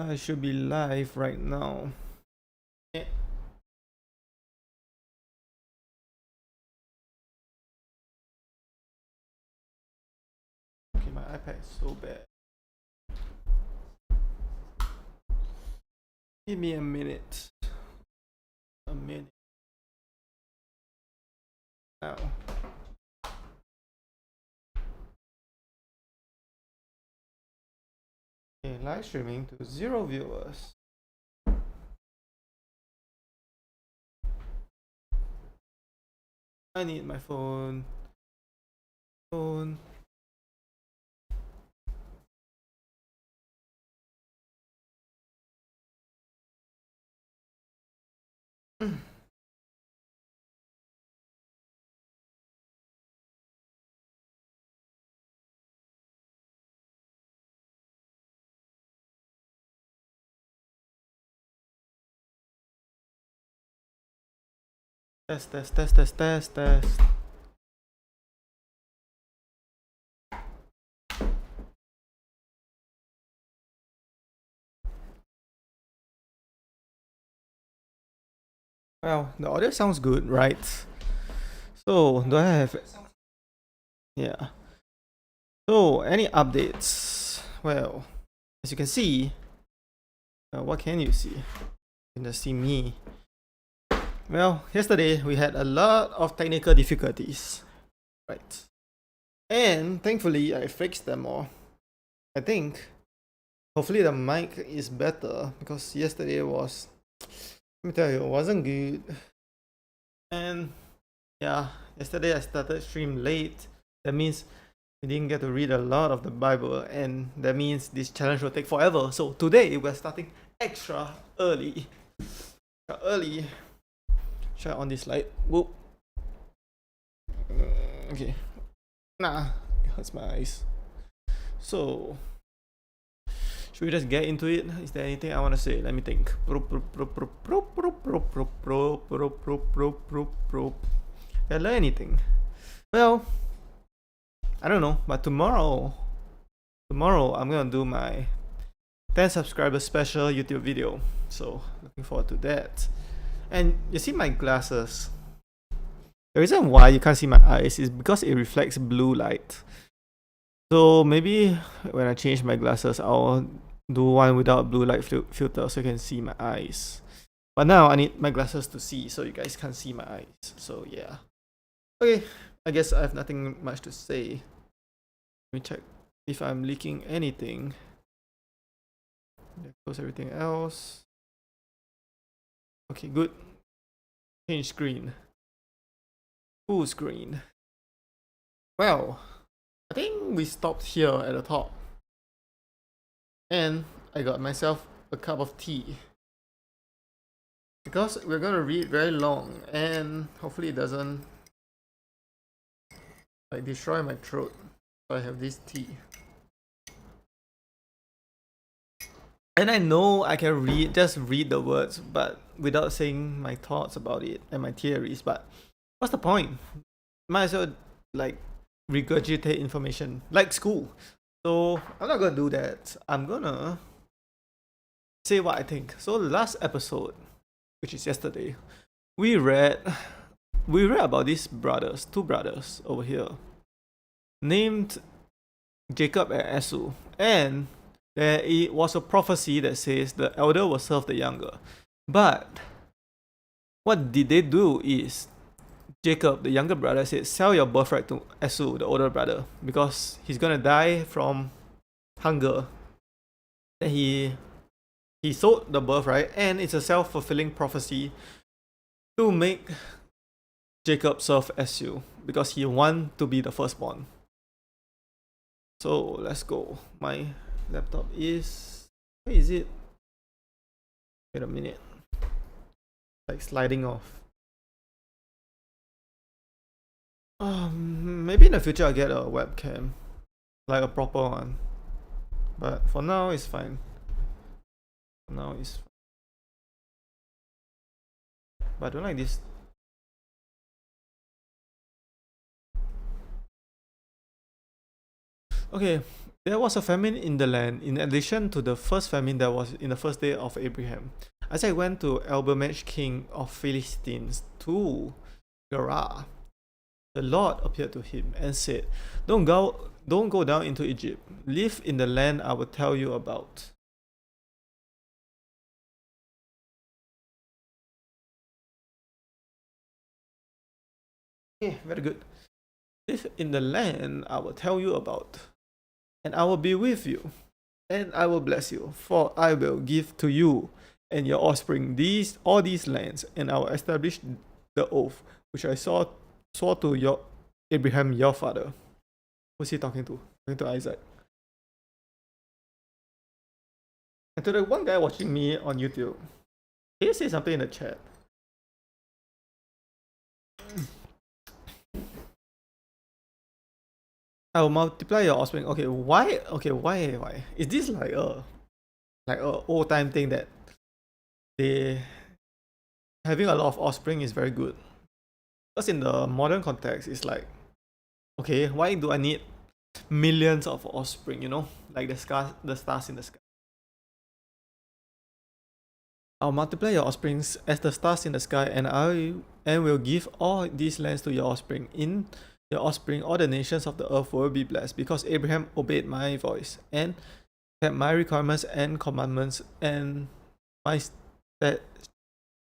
I should be live right now. Yeah. Okay, my iPad is so bad. Give me a minute. A minute. Now. Okay, live streaming to 0 viewers. I need my phone. Phone. Test. Well, the audio sounds good, right? So, do I have... Yeah. So, any updates? Well, as you can see, what can you see? You can just see me. Well, yesterday we had a lot of technical difficulties, right? And thankfully, I fixed them all. I think, hopefully the mic is better because yesterday was, let me tell you, it wasn't good. And yeah, yesterday I started stream late. That means we didn't get to read a lot of the Bible, and that means this challenge will take forever. So today we're starting extra early. Try on this light. Whoop. Okay. Nah, it hurts my eyes. So, should we just get into it? Is there anything I want to say? Let me think. Did I learn anything? Well, I don't know, but tomorrow I'm gonna do my 10 subscribers special YouTube video. So, looking forward to that. And you see my glasses. The reason why you can't see my eyes is because it reflects blue light. So maybe when I change my glasses, I'll do one without blue light filter so you can see my eyes. But now I need my glasses to see so you guys can't see my eyes. So yeah. Okay, I guess I have nothing much to say. Let me check if I'm leaking anything. Close everything else. Okay, good. Change screen. Full screen. Well, I think we stopped here at the top. And I got myself a cup of tea. Because we're gonna read very long and hopefully it doesn't like destroy my throat. So I have this tea. And I know I can just read the words, but without saying my thoughts about it and my theories. But what's the point? Might as well like regurgitate information like school. So I'm not gonna do that. I'm gonna say what I think. So the last episode, which is yesterday, we read about these brothers, two brothers over here, named Jacob and Esau, and there was a prophecy that says the elder will serve the younger. But what did they do is Jacob, the younger brother, said, "Sell your birthright to Esau, the older brother, because he's gonna die from hunger." Then he sold the birthright, and it's a self-fulfilling prophecy to make Jacob serve Esau because he wants to be the firstborn. So let's go. My laptop is... where is it? Wait a minute. Like sliding off. Maybe in the future I'll get a webcam, like a proper one. But for now it's fine. But I don't like this. Okay, There was a famine in the land, in addition to the first famine that was in the first day of Abraham. Isaac went to Elbemech, king of Philistines, to Gerar. The Lord appeared to him and said, don't go down into Egypt. Live in the land I will tell you about. Okay, very good. Live in the land I will tell you about, and I will be with you, and I will bless you, for I will give to you and your offspring all these lands, and I will establish the oath which I swore to your Abraham your father. Who's he talking to? Talking to Isaac. And to the one guy watching me on YouTube, can you say something in the chat? I will multiply your offspring. Okay, why? Okay, why? Is this like a old time thing that they having a lot of offspring is very good? Because in the modern context, it's like, okay, why do I need millions of offspring? You know, like the stars in the sky. I'll multiply your offsprings as the stars in the sky, and will give all these lands to your offspring. In your offspring, all the nations of the earth will be blessed, because Abraham obeyed my voice and kept my requirements and commandments and my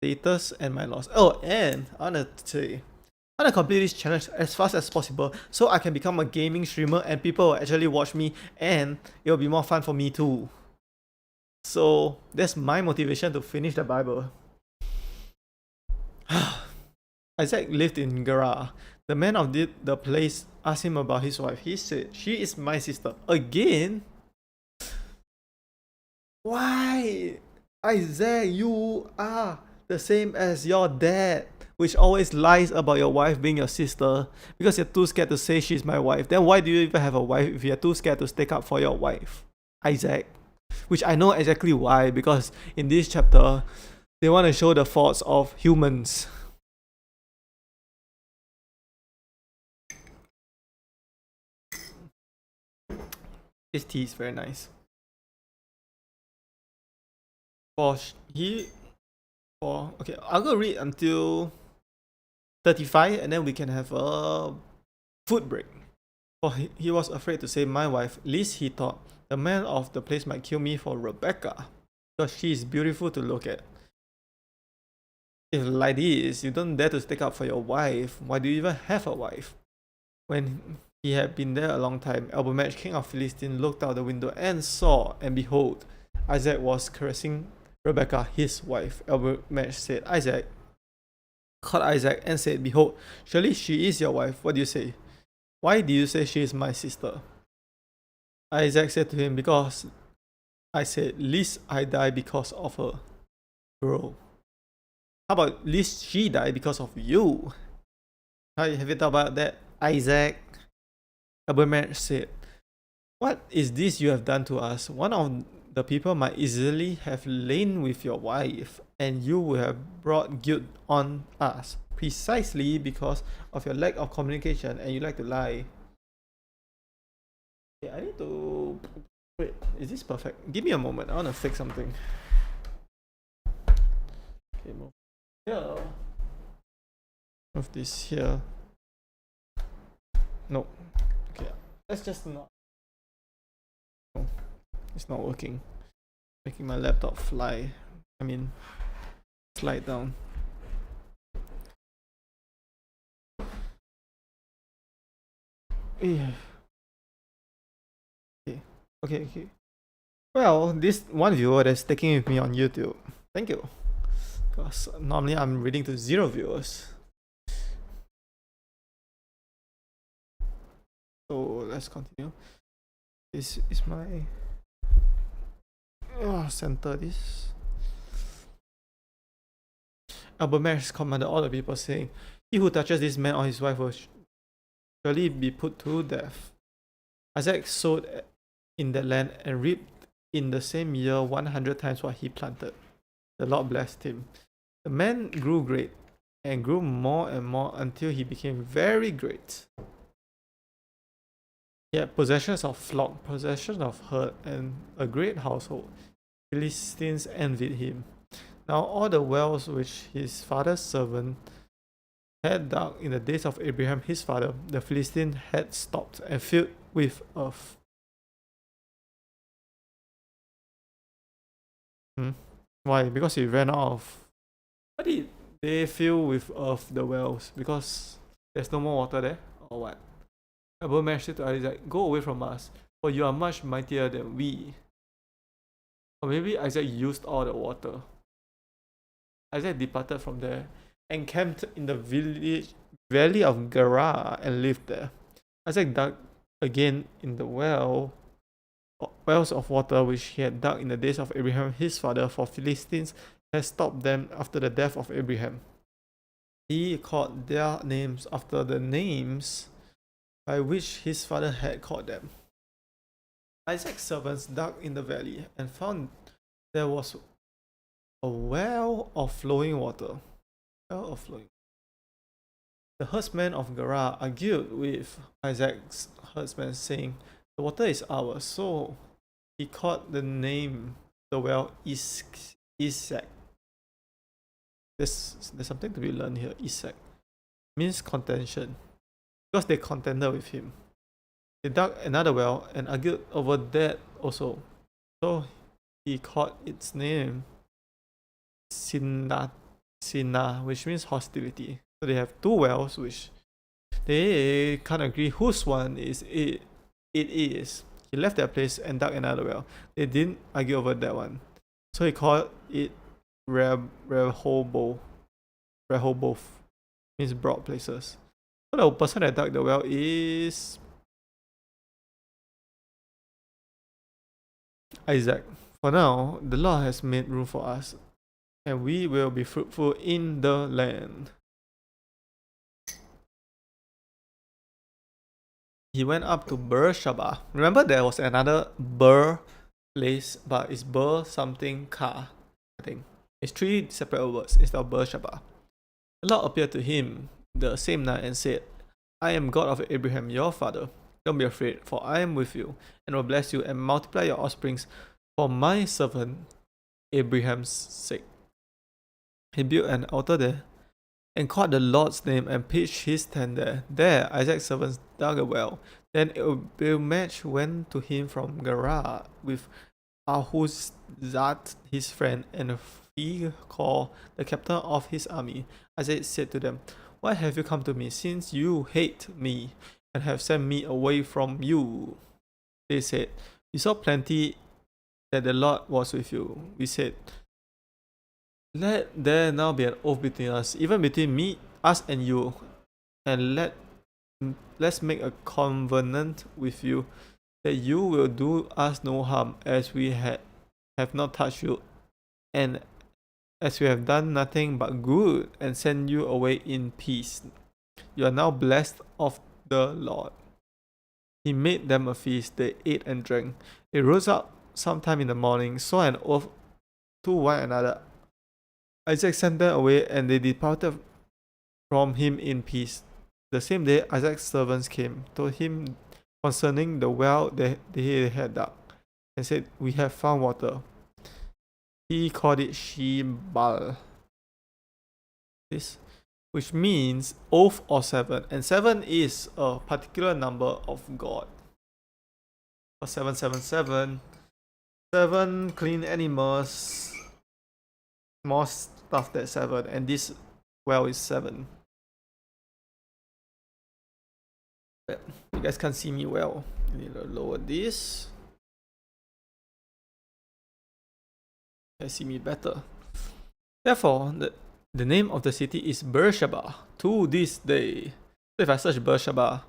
status and my laws. Oh, and I wanna complete this challenge as fast as possible so I can become a gaming streamer and people will actually watch me, and it'll be more fun for me too. So that's my motivation to finish the Bible. Isaac lived in Gerar. The man of the place asked him about his wife. He said, "She is my sister." Again? Why? Isaac, you are the same as your dad, which always lies about your wife being your sister because you're too scared to say she's my wife. Then why do you even have a wife if you're too scared to stick up for your wife? Isaac. Which I know exactly why, because in this chapter, they want to show the faults of humans. This tea is very nice. Okay, I'll go read until 35 and then we can have a food break. For he was afraid to say my wife, lest he thought the man of the place might kill me for Rebecca, because she is beautiful to look at. If like this, you don't dare to stick up for your wife, why do you even have a wife? When he had been there a long time, Elbemech, king of Philistine, looked out the window and saw, and behold, Isaac was caressing Rebecca, his wife. Elbemech said, Isaac caught Isaac and said, behold, surely she is your wife. What do you say? Why do you say she is my sister? Isaac said to him, because I said, lest I die because of her. Bro. How about lest she die because of you? Have you thought about that, Isaac? Elbemech said, what is this you have done to us? One of the people might easily have lain with your wife, and you would have brought guilt on us, precisely because of your lack of communication and you like to lie. Okay, I need to... Wait, is this perfect? Give me a moment, I want to fix something. Okay, move here. Move this here. No. Okay, let's just not... No, it's not working. Making my laptop slide down. Yeah. Okay. Well, this one viewer that's sticking with me on YouTube, thank you. Because normally I'm reading to 0 viewers. So let's continue. This is my... center this. Elbemech commanded all the people, saying, he who touches this man or his wife will surely be put to death. Isaac sowed in that land and reaped in the same year 100 times what he planted. The Lord blessed him. The man grew great and grew more and more until he became very great. He had possessions of flock, possession of herd, and a great household. Philistines envied him. Now all the wells which his father's servant had dug in the days of Abraham his father, the Philistine had stopped and filled with earth. Why? Because he ran out of. Why did they fill with earth the wells? Because there's no more water there, or what? Abraham said to Isaac, "Go away from us, for you are much mightier than we." Or maybe Isaac used all the water. Isaac departed from there, encamped in the valley of Gerar, and lived there. Isaac dug again in the wells of water which he had dug in the days of Abraham his father, for Philistines had stopped them after the death of Abraham. He called their names after the names by which his father had called them. Isaac's servants dug in the valley and found there was a well of flowing water. The herdsmen of Gerar argued with Isaac's herdsmen, saying, "The water is ours." So he called the name the well Isaac. There's something to be learned here. Isaac means contention, because they contended with him. They dug another well and argued over that also. So he called its name Sinah, which means hostility. So they have two wells which they can't agree whose one is it is. He left that place and dug another well. They didn't argue over that one. So he called it Rehoboth. Means broad places. So the person that dug the well is Isaac. For now, the Lord has made room for us, and we will be fruitful in the land. He went up to Beersheba. Remember, there was another Ber place, but it's Ber something Ka, I think. It's three separate words instead of Beersheba. The Lord appeared to him the same night and said, "I am God of Abraham your father. Don't be afraid, for I am with you, and will bless you and multiply your offsprings for my servant Abraham's sake." He built an altar there and called the Lord's name and pitched his tent there. There Isaac's servants dug a well. Then Abimelech went to him from Gerar with Ahuzzath his friend and Phicol the captain of his army. Isaac said to them, "Why have you come to me, since you hate me and have sent me away from you?" They said, "We saw plenty that the Lord was with you." We said, "Let there now be an oath between us, even between us and you, and let's make a covenant with you that you will do us no harm, as we have not touched you, and as we have done nothing but good, and send you away in peace. You are now blessed of the Lord." He made them a feast. They ate and drank. They rose up sometime in the morning, swore an oath to one another. Isaac sent them away, and they departed from him in peace. The same day Isaac's servants came, told him concerning the well that they had dug, and said, "We have found water." He called it Shebal, which means oath or seven, and seven is a particular number of God. 777, 7 clean animals, more stuff that's 7, and this well is 7. You guys can't see me well. I need to lower this. You can see me better. Therefore, the name of the city is Beersheba to this day. So if I search Beersheba,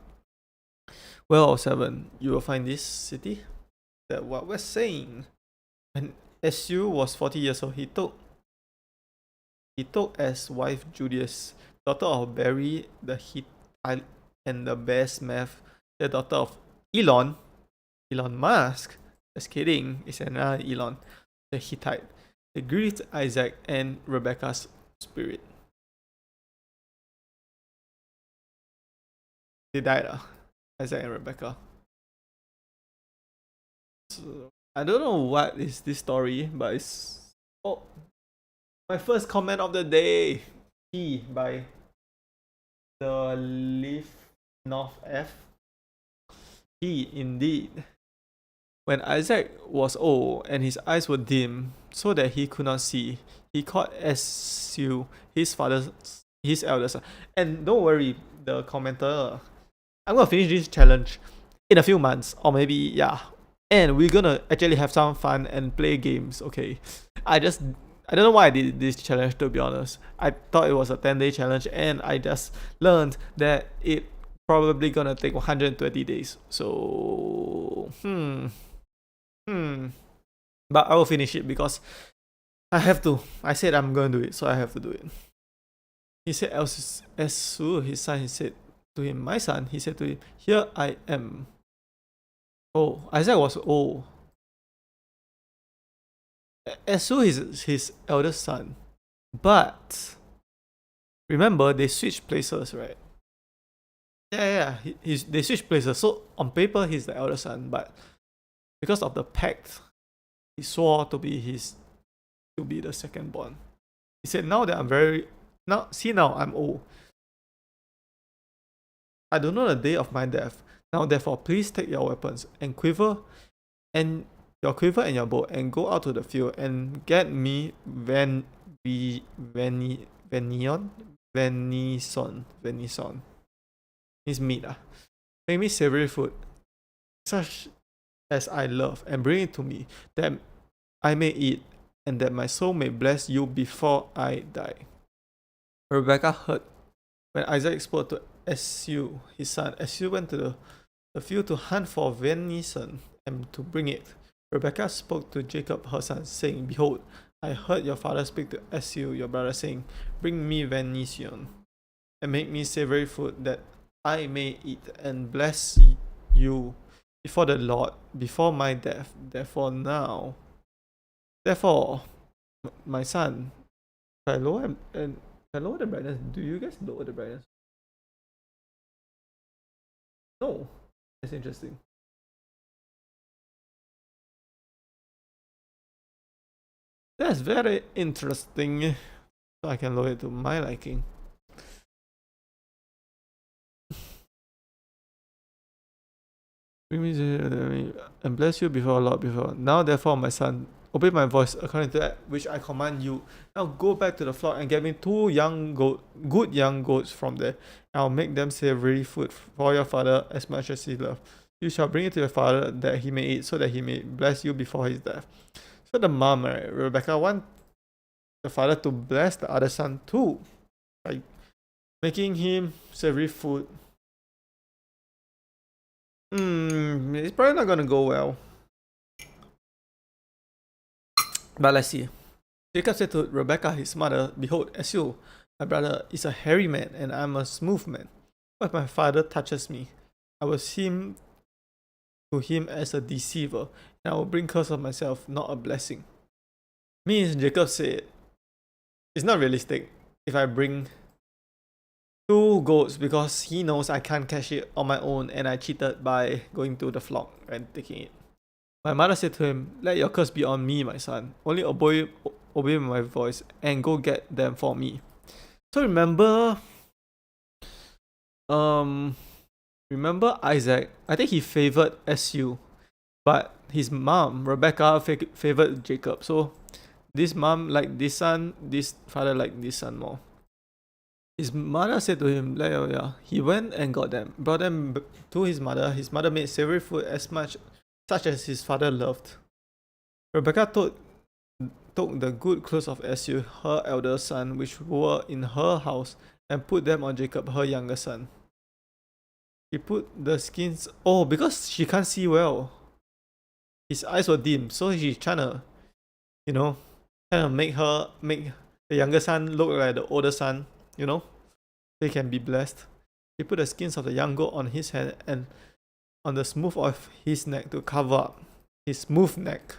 well of 7, you will find this city. That what we're saying. When Esau was 40 years old, he took as wife Judas, daughter of Beri the Hittite, and the Basemath, the daughter of Elon Musk. Just kidding, it's another Elon, the Hittite. They grieved Isaac and Rebekah's spirit. They died, Isaac and Rebekah. So, I don't know what is this story, but it's my first comment of the day. He by the Leaf North F. He indeed. When Isaac was old and his eyes were dim, so that he could not see, he called Esau his elder son. And don't worry, the commenter. I'm gonna finish this challenge in a few months, or maybe yeah. And we're gonna actually have some fun and play games. Okay, I don't know why I did this challenge, to be honest. I thought it was a 10-day challenge, and I just learned that it probably gonna take 120 days. So but I will finish it because I have to. I said I'm gonna do it, so I have to do it. He said, Esau, his son, he said to him, my son, he said to him, here I am. Oh, Isaac was old. Esau is his eldest son. But remember, they switched places, right? Yeah. They switched places. So on paper, he's the eldest son, but because of the pact, he swore to be the second born. He said, now I'm old. I don't know the day of my death. Now therefore, please take your weapons and your quiver and your bow, and go out to the field and get me venison. It's meat. Make me savory food, such as I love, and bring it to me, that I may eat, and that my soul may bless you before I die. Rebekah heard when Isaac spoke to Esau, his son. Esau went to the field to hunt for venison and to bring it. Rebekah spoke to Jacob her son, saying, behold, I heard your father speak to Esau your brother, saying, bring me venison, and make me savory food, that I may eat, and bless you before the Lord, before my death. Therefore, my son, can I lower the brightness? Do you guys lower the brightness? No. That's interesting. That's very interesting. So I can lower it to my liking. And bless you before Lord before. Now therefore, my son, obey my voice according to that which I command you. Now go back to the flock and get me good young goats from there. I'll make them savory food for your father as much as he loves. You shall bring it to your father that he may eat, so that he may bless you before his death. So the mom, right, Rebecca, want the father to bless the other son too, by making him savory food. It's probably not gonna go well. But let's see. Jacob said to Rebekah, his mother, behold, Esau, my brother, is a hairy man, and I am a smooth man. But my father touches me, I will seem to him as a deceiver, and I will bring curse on myself, not a blessing. Means Jacob said, it's not realistic if I bring 2 goats, because he knows I can't catch it on my own, and I cheated by going to the flock and taking it. My mother said to him, let your curse be on me, my son. Only obey my voice and go get them for me. So remember Isaac, I think he favored Esau, but his mom, Rebecca, favored Jacob. So this mom liked this son, this father liked this son more. His mother said to him, he went and got them, brought them to his mother. His mother made savory food such as his father loved. Rebecca took the good clothes of Esau, her elder son, which were in her house, and put them on Jacob, her younger son. She put the skins, because she can't see well. His eyes were dim, so she's trying to, make the younger son look like the older son, so he can be blessed. He put the skins of the young goat on his head and on the smooth of his neck to cover up his smooth neck.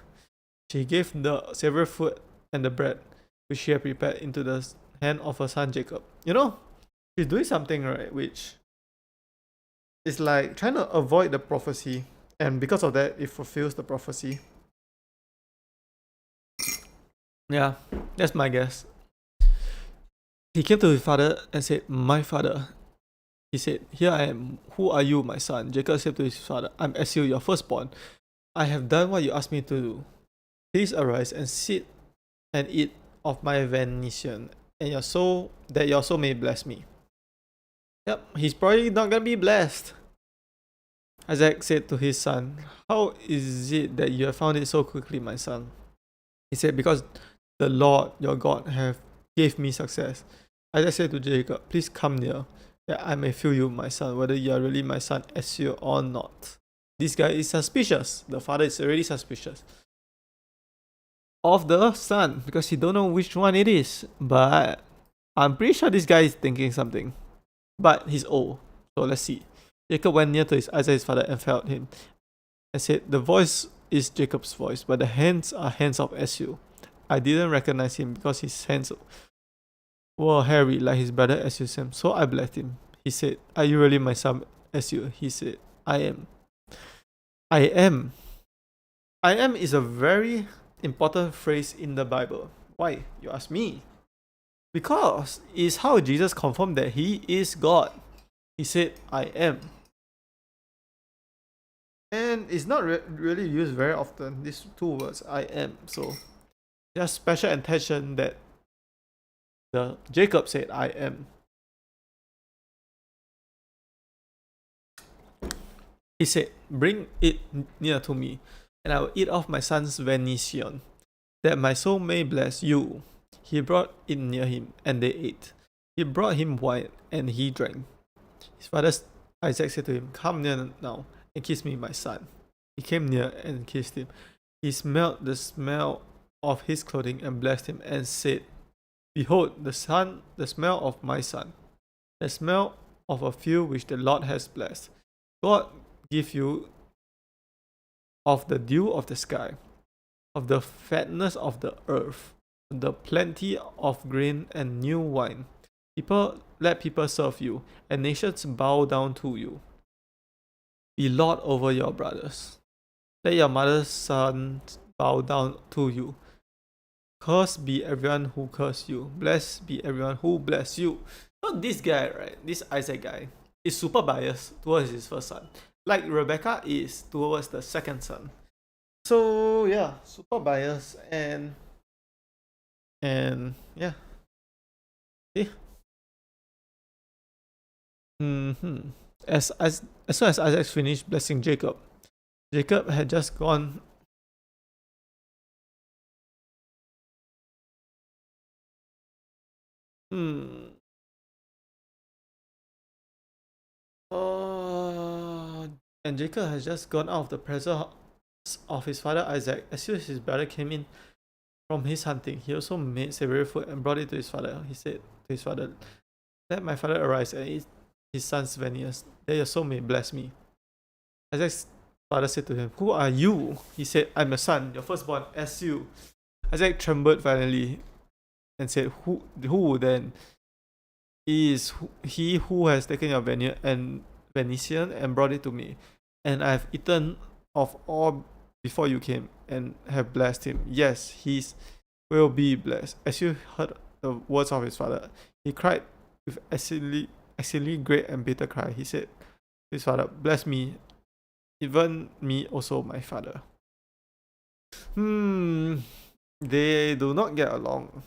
She gave the savory food and the bread which she had prepared into the hand of her son Jacob. She's doing something, right, which is like trying to avoid the prophecy And because of that, it fulfills the prophecy. Yeah, that's my guess. He came to his father and said, "My father." He said, "Here I am. Who are you, my son?" Jacob said to his father, "I'm Esau, your firstborn. I have done what you asked me to do. Please arise and sit and eat of my venison, and that your soul may bless me." Yep, he's probably not gonna be blessed. Isaac said to his son, "How is it that you have found it so quickly, my son?" He said, "Because the Lord your God have gave me success." Isaac said to Jacob, "Please come near, that I may feel you, my son, whether you are really my son Esau or not." This guy is suspicious. The father is already suspicious of the son because he don't know which one it is. But I'm pretty sure this guy is thinking something. But he's old, so let's see. Jacob went near to Isaac, his father, and felt him, and said, "The voice is Jacob's voice, but the hands are hands of Esau. I didn't recognize him because his hands were hairy like his brother Esau's, so I blessed him." He said, "Are you really my son Esau?" He said, "I am." I am. I am is a very important phrase in the Bible. Why? You ask me. Because it's how Jesus confirmed that he is God. He said, "I am." And it's not really used very often, these two words, "I am." So there's special intention that the Jacob said, "I am." He said, "Bring it near to me, and I will eat off my son's venison, that my soul may bless you." He brought it near him, and they ate. He brought him wine, and he drank. His father Isaac said to him, "Come near now, and kiss me, my son." He came near and kissed him. He smelled the smell of his clothing and blessed him, and said, "Behold, the smell of my son, the smell of a field which the Lord has blessed. God give you of the dew of the sky, of the fatness of the earth, the plenty of grain and new wine. Let people serve you, and nations bow down to you. Be lord over your brothers. Let your mother's sons bow down to you. Cursed be everyone who curse you. Blessed be everyone who bless you." So this guy, right, this Isaac guy, is super biased towards his first son. Like Rebecca is towards the second son. So yeah, super biased and yeah. See? Mm-hmm. As soon as Isaac finished blessing Jacob, Jacob had just gone. Hmm. Uh, and Jacob has just gone out of the presence of his father Isaac. As soon as his brother came in from his hunting, he also made savory food and brought it to his father. He said to his father, "Let my father arise and eat his son's venison, that your soul may bless me." Isaac's father said to him, "Who are you?" He said, "I'm your son, your firstborn, Esau." Isaac trembled violently and said, Who then is he who has taken your venison and brought it to me? And I have eaten of all before you came and have blessed him. Yes, he will be blessed." As you heard the words of his father, he cried with exceedingly great and bitter cry. He said to his father, "Bless me, even me also, my father." They do not get along.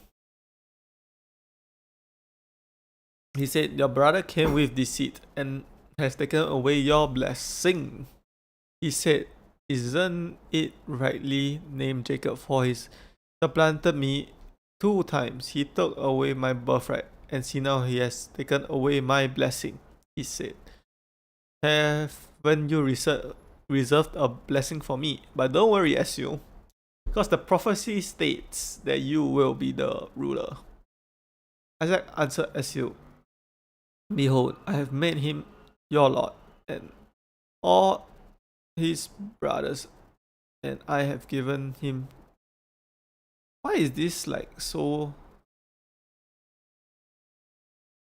He said, "Your brother came with deceit and has taken away your blessing." He said, "Isn't it rightly named Jacob, for he supplanted me 2 times? He took away my birthright, and see now he has taken away my blessing." He said, "Haven't you reserved a blessing for me? But don't worry, Esau, because the prophecy states that you will be the ruler." Isaac answered Esau, "Behold, I have made him your lord, and all his brothers, and I have given him." Why is this like so?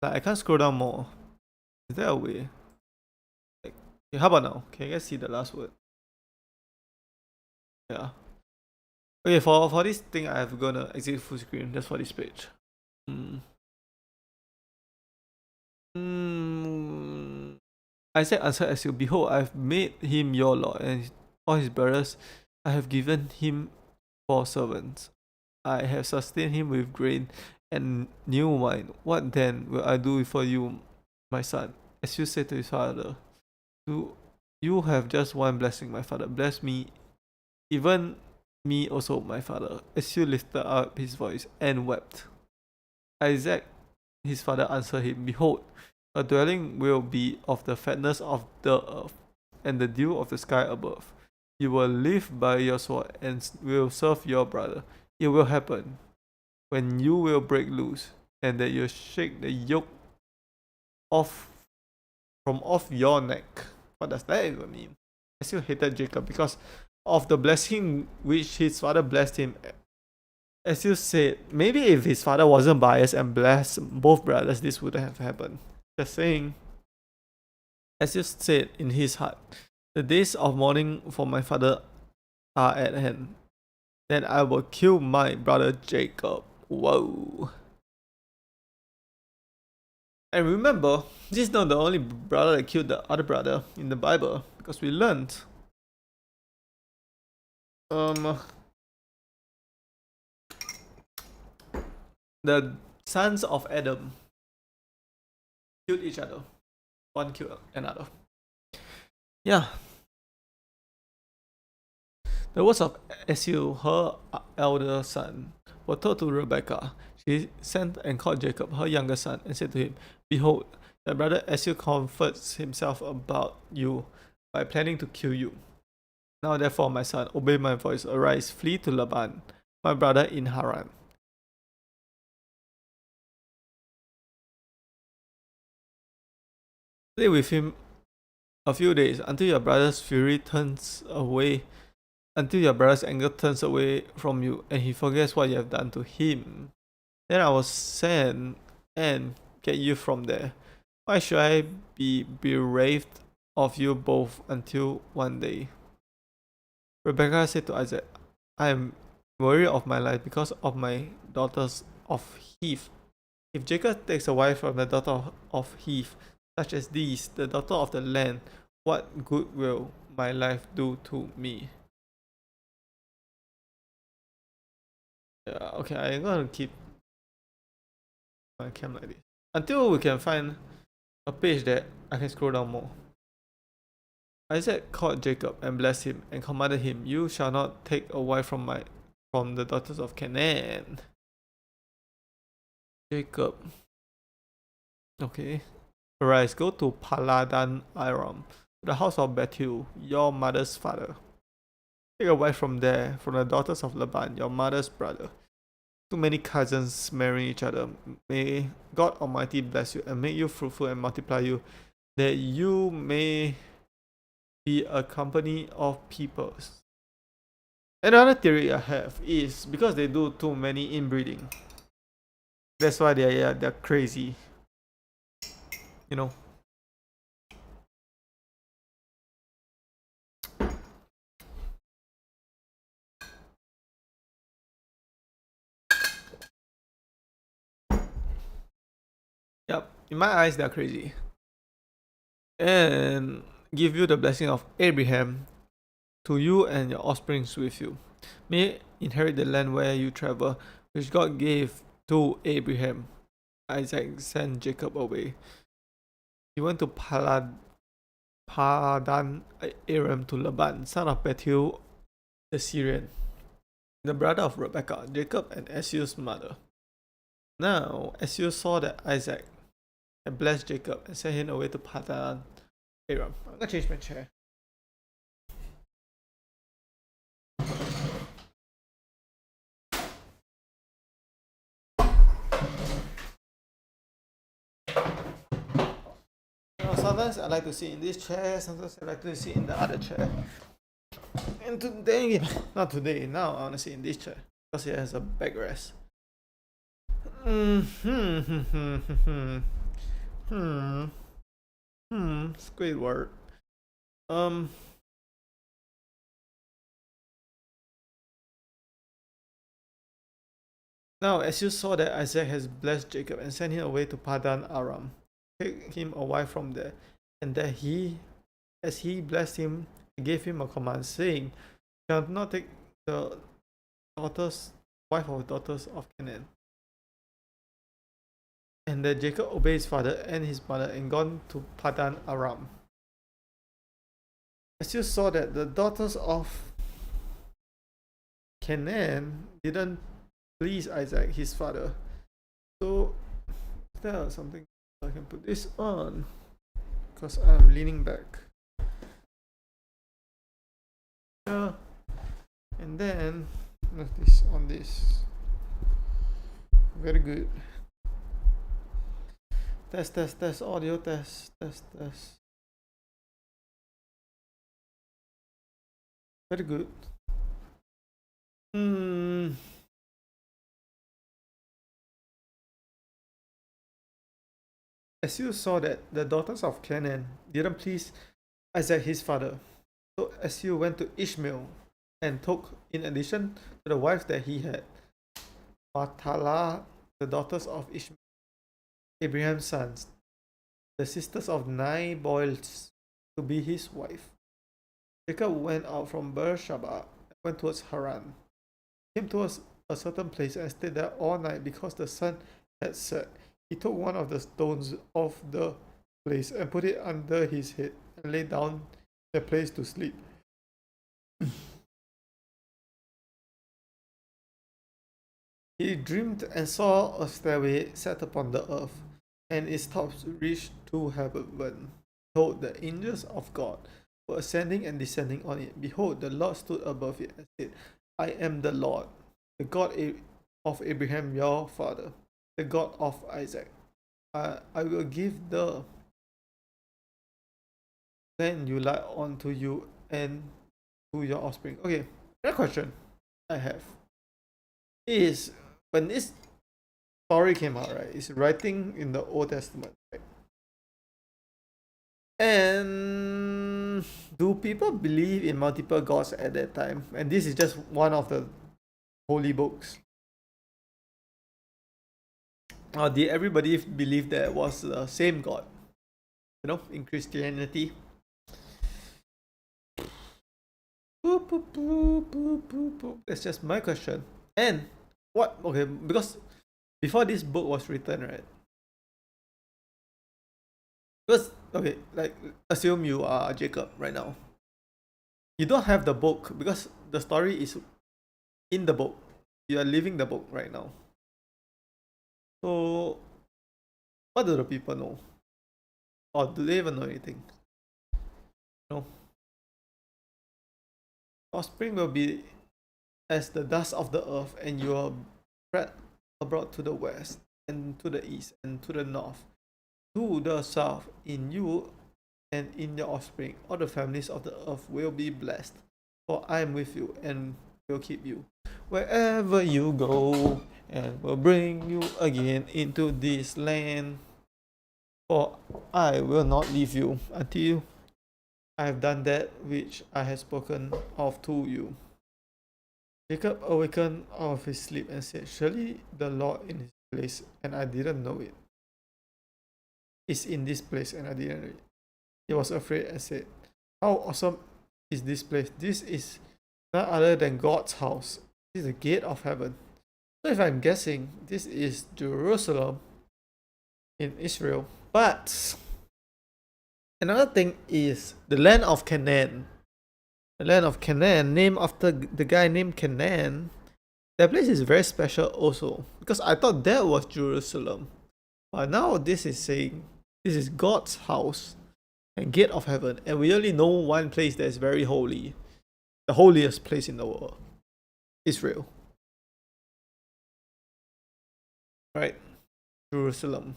Like I can't scroll down more. Is there a way? Like, okay, how about now? Can you guys see the last word? Yeah. Okay, for this thing, I'm gonna exit full screen just for this page. Isaac answered as you, behold, I have made him your lord, and all his brothers I have given him for servants. I have sustained him with grain and new wine. What then will I do for you, my son? As you said to his father, you have just one blessing, my father. Bless me, even me also, my father. As you lifted up his voice and wept. Isaac, his father, answered him, behold, a dwelling will be of the fatness of the earth, and the dew of the sky above. You will live by your sword, and will serve your brother. It will happen when you will break loose, and that you shake the yoke off from off your neck. What does that even mean? Esau hated Jacob because of the blessing which his father blessed him. As you said, maybe if his father wasn't biased and blessed both brothers, this would have happened. Just saying. As you said in his heart, the days of mourning for my father are at hand. Then I will kill my brother Jacob. Whoa. And remember, this is not the only brother that killed the other brother in the Bible, because we learned the sons of Adam killed each other. One killed another. Yeah. The words of Esau, her elder son, were told to Rebekah. She sent and called Jacob, her younger son, and said to him, behold, thy brother Esau comforts himself about you by planning to kill you. Now therefore, my son, obey my voice. Arise, flee to Laban, my brother in Haran. Stay with him a few days until your brother's fury turns away, until your brother's anger turns away from you, and he forgets what you have done to him. Then I will send and get you from there. Why should I be bereaved of you both until one day? Rebekah said to Isaac, I am worried of my life because of my daughters of Heath. If Jacob takes a wife from the daughter of Heath, such as these, the daughter of the land, what good will my life do to me? Yeah, okay, I'm gonna keep my cam like this until we can find a page that I can scroll down more. Isaac called Jacob and blessed him and commanded him, you shall not take a wife from the daughters of Canaan. Jacob. Okay. Arise, go to Paladan Aram, to the house of Bethuel, your mother's father. Take a wife from there, from the daughters of Laban, your mother's brother. Too many cousins marrying each other. May God Almighty bless you and make you fruitful and multiply you, that you may be a company of peoples. Another theory I have is because they do too many inbreeding. That's why they're crazy. You know. Yep. In my eyes, they're crazy. And give you the blessing of Abraham to you and your offsprings with you. May inherit the land where you travel, which God gave to Abraham. Isaac sent Jacob away. He went to Padan Aram to Laban, son of Bethuel the Syrian, the brother of Rebekah, Jacob and Esau's mother. Now Esau saw that Isaac had blessed Jacob and sent him away to Padan Aram. I'm gonna change my chair. Sometimes I like to sit in this chair, sometimes I like to sit in the other chair. And today, not today, now I want to sit in this chair because it has a backrest. Squidward. Now, as you saw that Isaac has blessed Jacob and sent him away to Padan Aram, take him a wife from there, and that as he blessed him, he gave him a command, saying, shall not take the wife of daughters of Canaan. And that Jacob obeyed his father and his mother and gone to Padan Aram. As you saw that the daughters of Canaan didn't please Isaac, his father. So, is there something I can put this on? Because I'm leaning back. Yeah. And then, this on this. Very good. Test, audio test. Very good. As you saw that the daughters of Canaan didn't please Isaac his father, so Esau went to Ishmael and took, in addition to the wife that he had, Mahlah, the daughters of Ishmael, Abraham's sons, the sisters of 9 boys, to be his wife. Jacob went out from Beersheba and went towards Haran. He came towards a certain place and stayed there all night because the sun had set. He took one of the stones of the place and put it under his head and lay down the place to sleep. He dreamed and saw a stairway set upon the earth, and its tops reached to heaven. Behold, the angels of God were ascending and descending on it. Behold, the Lord stood above it and said, I am the Lord, the God of Abraham your father, the God of Isaac. I will give the land you lie on to you and to your offspring. Okay, that question I have is, when this story came out, right, it's writing in the Old Testament, right? And do people believe in multiple gods at that time? And this is just one of the holy books. Or did everybody believe there was the same God? You know, in Christianity. Boop, boop, boop, boop, boop, boop. That's just my question. And what? Okay, because before this book was written, right? Because, okay, like, assume you are Jacob right now. You don't have the book because the story is in the book. You are living the book right now. So, what do the people know? Or do they even know anything? No. Offspring will be as the dust of the earth, and you are spread abroad to the west, and to the east, and to the north, to the south. In you and in your offspring, all the families of the earth will be blessed. For I am with you and will keep you wherever you go, and will bring you again into this land. For I will not leave you until I have done that which I have spoken of to you. Jacob awakened out of his sleep and said, surely the Lord in his place, and I didn't know it, is in this place, and I didn't know it. He was afraid and said, how awesome is this place? This is none other than God's house. This is the gate of heaven. So if I'm guessing, this is Jerusalem in Israel. But another thing is the land of Canaan. The land of Canaan, named after the guy named Canaan. That place is very special also, because I thought that was Jerusalem. But now this is saying this is God's house and gate of heaven. And we only know one place that is very holy. The holiest place in the world. Israel. Right? Jerusalem.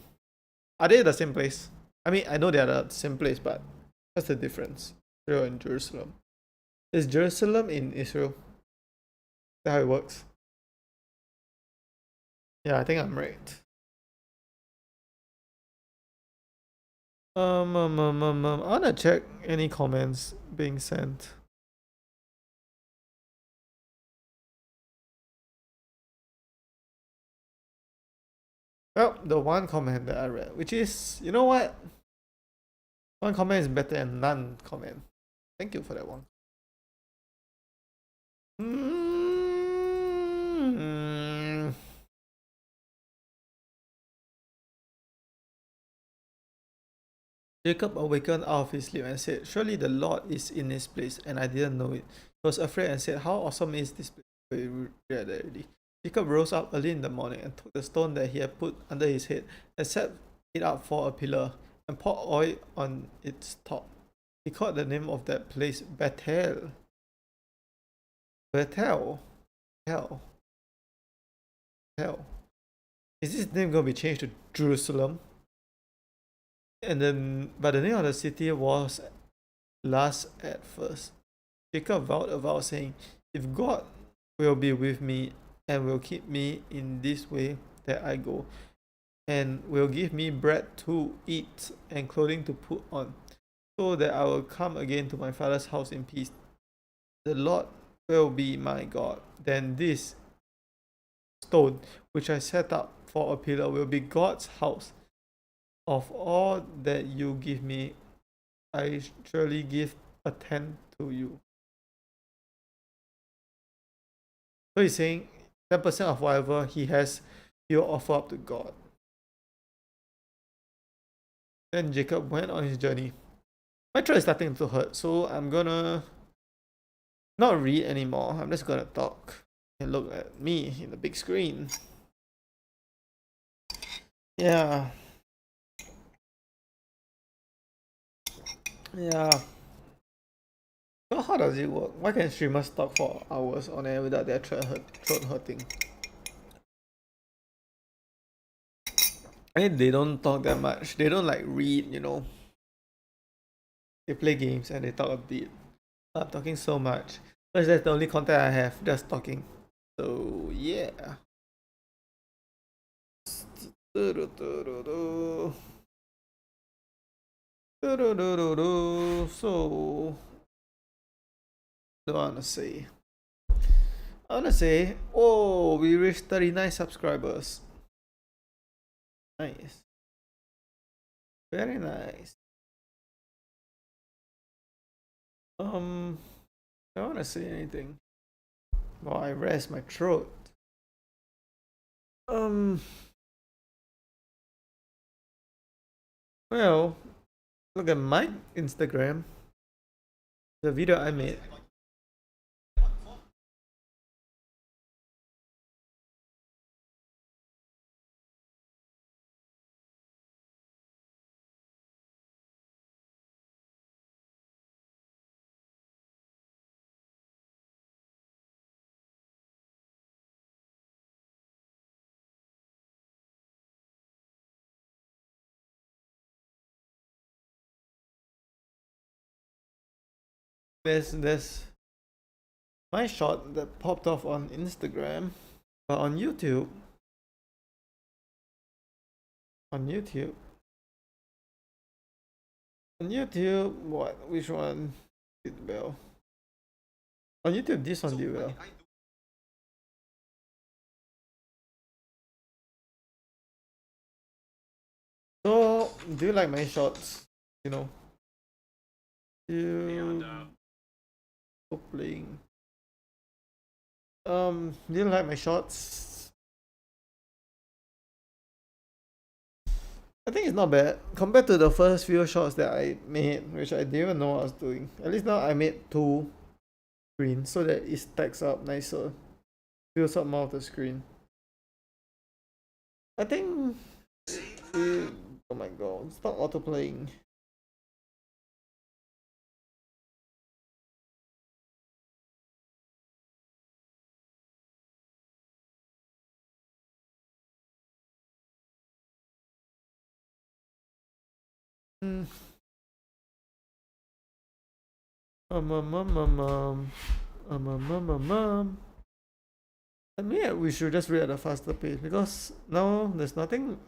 Are they the same place? I mean, I know they are the same place, but what's the difference? Israel and Jerusalem. Is Jerusalem in Israel? Is that how it works? Yeah, I think I'm right. I wanna check any comments being sent. Well, the one comment that I read, which is, you know what? One comment is better than none comment. Thank you for that one. Mm. Jacob awakened out of his sleep and said, "Surely the Lord is in this place, and I didn't know it." He was afraid and said, "How awesome is this place?" We read that already. Jacob rose up early in the morning and took the stone that he had put under his head and set it up for a pillar and poured oil on its top. He called the name of that place Bethel. Bethel. Hell. Hell. Is this name going to be changed to Jerusalem? And then, but the name of the city was Luz at first. Jacob vowed a vow, saying, "If God will be with me and will keep me in this way that I go, and will give me bread to eat and clothing to put on, so that I will come again to my father's house in peace, the Lord will be my God. Then this stone which I set up for a pillar will be God's house. Of all that you give me, I surely give a tenth to you." So he's saying 10% of whatever he has, he'll offer up to God. Then Jacob went on his journey. My throat is starting to hurt, so I'm gonna not read anymore. I'm just gonna talk and look at me in the big screen. Yeah. Yeah. So how does it work? Why can streamers talk for hours on air without their throat hurting? I mean, they don't talk that much. They don't like read, you know. They play games and they talk a bit. I'm talking so much. Because that's the only content I have, just talking. So yeah. So what do I wanna say? I wanna say, oh, we reached 39 subscribers. Nice. Very nice. I don't wanna say anything while I rest my throat. Well, look at my Instagram. The video I made. There's my shot that popped off on Instagram, but on YouTube. On YouTube. On YouTube, what? Which one did well? On YouTube, this one did well. So, do you like my shots? You know, you playing. Do you like my shots? I think it's not bad compared to the first few shots that I made, which I didn't even know what I was doing. At least now I made two screens so that it stacks up nicer, fills up more of the screen. I think. Oh my god! Stop auto playing. Um, I mean, we should just read at a faster pace because now there's nothing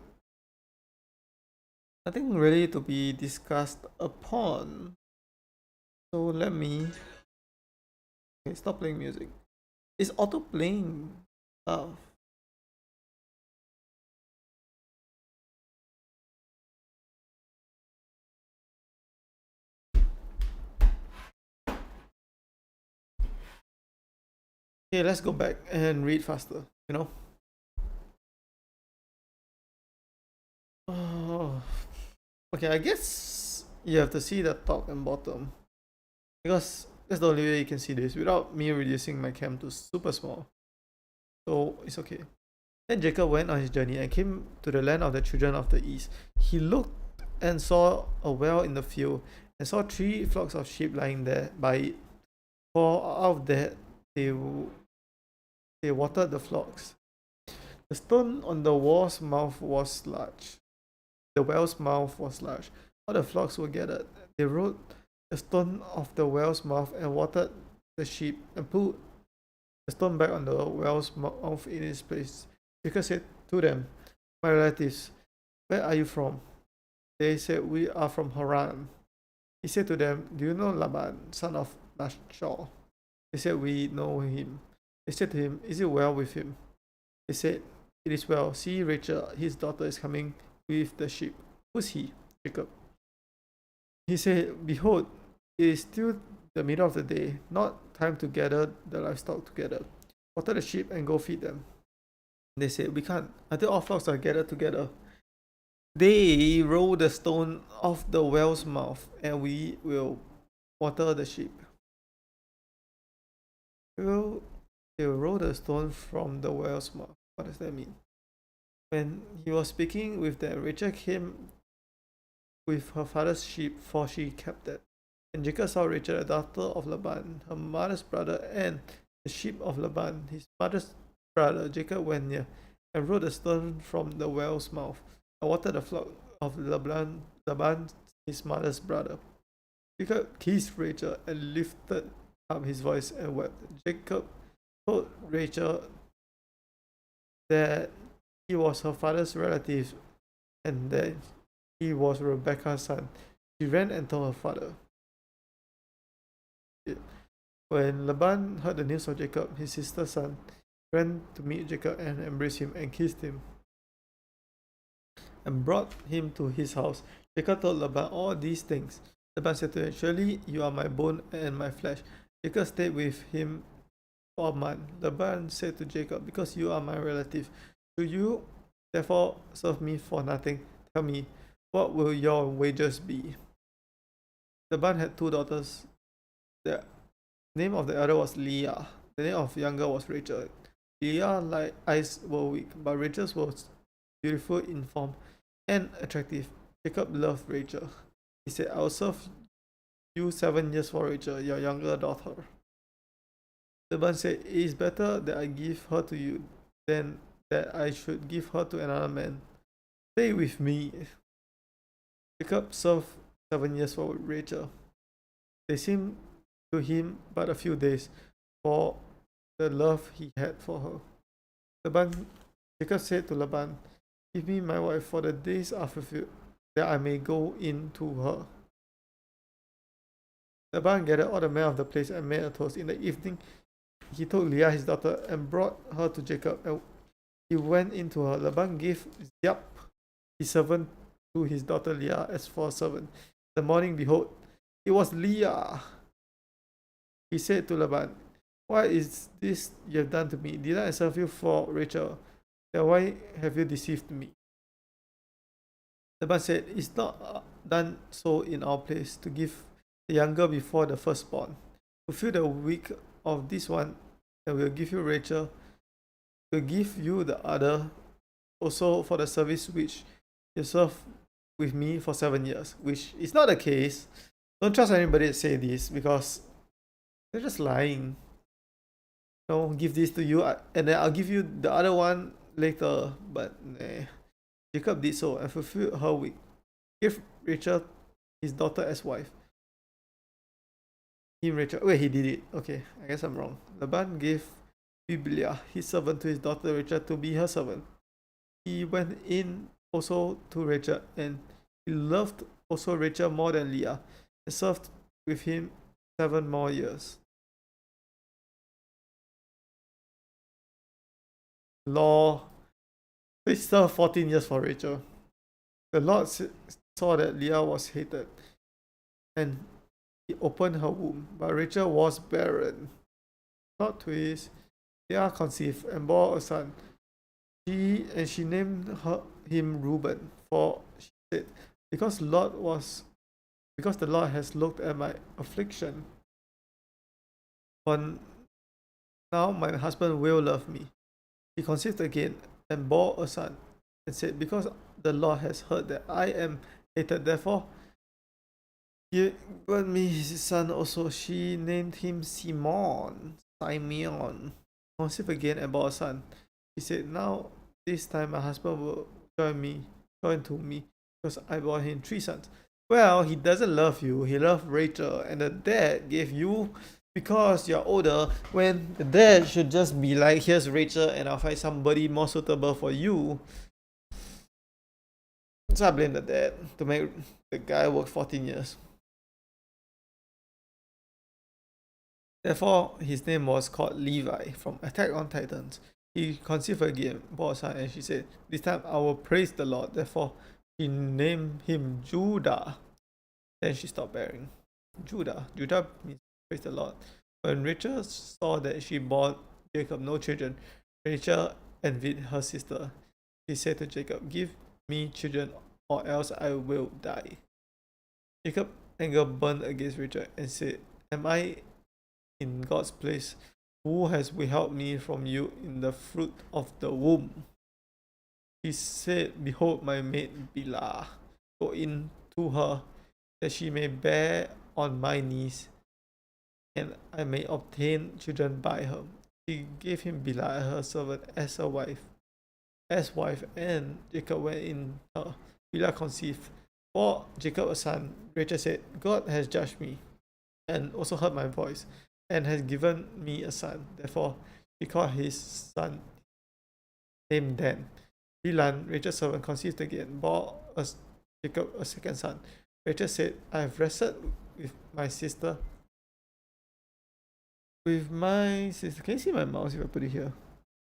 really to be discussed upon. So let me. Okay, stop playing music. It's auto playing stuff. Okay, let's go back and read faster, Oh, okay, I guess you have to see the top and bottom because that's the only way you can see this without me reducing my cam to super small. So it's okay. Then Jacob went on his journey and came to the land of the children of the east. He looked and saw a well in the field and saw 3 flocks of sheep lying there by it. For out of that they watered the flocks. The stone on the wall's mouth was large. The well's mouth was large. All the flocks were gathered. They rolled the stone off the well's mouth and watered the sheep and put the stone back on the well's mouth in its place. Jacob said to them, "My relatives, where are you from?" They said, "We are from Haran." He said to them, "Do you know Laban, son of Nashor?" They said, "We know him." They said to him, "Is it well with him?" They said, "It is well. See, Rachel, his daughter, is coming with the sheep." Who's he? Jacob. He said, "Behold, it is still the middle of the day, not time to gather the livestock together. Water the sheep and go feed them." They said, "We can't until all flocks are gathered together." They rolled the stone off the well's mouth, and we will water the sheep. They will roll the stone from the well's mouth. What does that mean? When he was speaking with them, Rachel came with her father's sheep, for she kept it. And Jacob saw Rachel, the daughter of Laban, her mother's brother, and the sheep of Laban, his mother's brother. Jacob went near and rolled the stone from the well's mouth and watered the flock of Laban, his mother's brother. Jacob kissed Rachel and lifted up his voice and wept. Jacob told Rachel that he was her father's relative and that he was Rebekah's son. She ran and told her father. When Laban heard the news of Jacob, his sister's son, ran to meet Jacob and embraced him and kissed him and brought him to his house. Jacob told Laban all these things. Laban said to him, "Surely you are my bone and my flesh." Jacob stayed with him for a month. Laban said to Jacob, "Because you are my relative, do you therefore serve me for nothing? Tell me, what will your wages be?" Laban had 2 daughters. The name of the elder was Leah. The name of the younger was Rachel. Leah's eyes were weak, but Rachel's was beautiful in form and attractive. Jacob loved Rachel. He said, "I will serve you 7 years for Rachel, your younger daughter." Laban said, "It is better that I give her to you than that I should give her to another man. Stay with me." Jacob served 7 years for Rachel. They seemed to him but a few days, for the love he had for her. Jacob said to Laban, "Give me my wife, for the days are fulfilled, that I may go in to her." Laban gathered all the men of the place and made a toast. In the evening, he took Leah his daughter and brought her to Jacob, and he went in to her. Laban gave Ziab, his servant, to his daughter Leah as for a servant. In the morning, behold, it was Leah. He said to Laban, "Why is this you have done to me? Did I serve you for Rachel? Then why have you deceived me?" Laban said, "It's not done so in our place, to give the younger before the firstborn. Fulfill the week of this one, and we'll give you Rachel. We'll give you the other also for the service which you served with me for 7 years," which is not the case. Don't trust anybody to say this because they're just lying. No, give this to you, and then I'll give you the other one later. But nah. Jacob did so and fulfilled her week. Give Rachel his daughter as wife. Rachel. Wait, he did it. Okay, I guess I'm wrong. Laban gave Biblia, his servant, to his daughter Rachel to be her servant. He went in also to Rachel, and he loved also Rachel more than Leah, and served with him 7 more years. Law. He served 14 years for Rachel. The Lord saw that Leah was hated, and he opened her womb, but Rachel was barren. Plot twist. Leah conceived and bore a son. She named him Reuben, for she said, because the Lord has looked at my affliction. For now my husband will love me. He conceived again and bore a son, and said, because the Lord has heard that I am hated, therefore he given me his son also. She named him Simeon. Conceived again and bore a son. He said, now this time my husband will join to me, because I bore him 3 sons. Well, he doesn't love you. He loved Rachel, and the dad gave you because you're older. When the dad should just be like, here's Rachel, and I'll find somebody more suitable for you. So I blame the dad to make the guy work 14 years. Therefore, his name was called Levi from Attack on Titans. He conceived again, bore a son, and she said, this time I will praise the Lord. Therefore, he named him Judah. Then she stopped bearing. Judah means praise the Lord. When Rachel saw that she bore Jacob no children, Rachel envied her sister. She said to Jacob, give me children, or else I will die. Jacob's anger burned against Rachel and said, am I in God's place? Who has withheld me from you in the fruit of the womb? He said, behold my maid Bilhah. Go in to her, that she may bear on my knees, and I may obtain children by her. She gave him Bilhah her servant as wife, and Jacob went in her. Bilhah conceived, bore Jacob a son. Rachel said, God has judged me, and also heard my voice, and has given me a son. Therefore he called his son named Dan. Bilhah, Rachel's servant, conceived again, bore Jacob a second son. Rachel said, I have wrestled with my sister. Can you see my mouse if I put it here?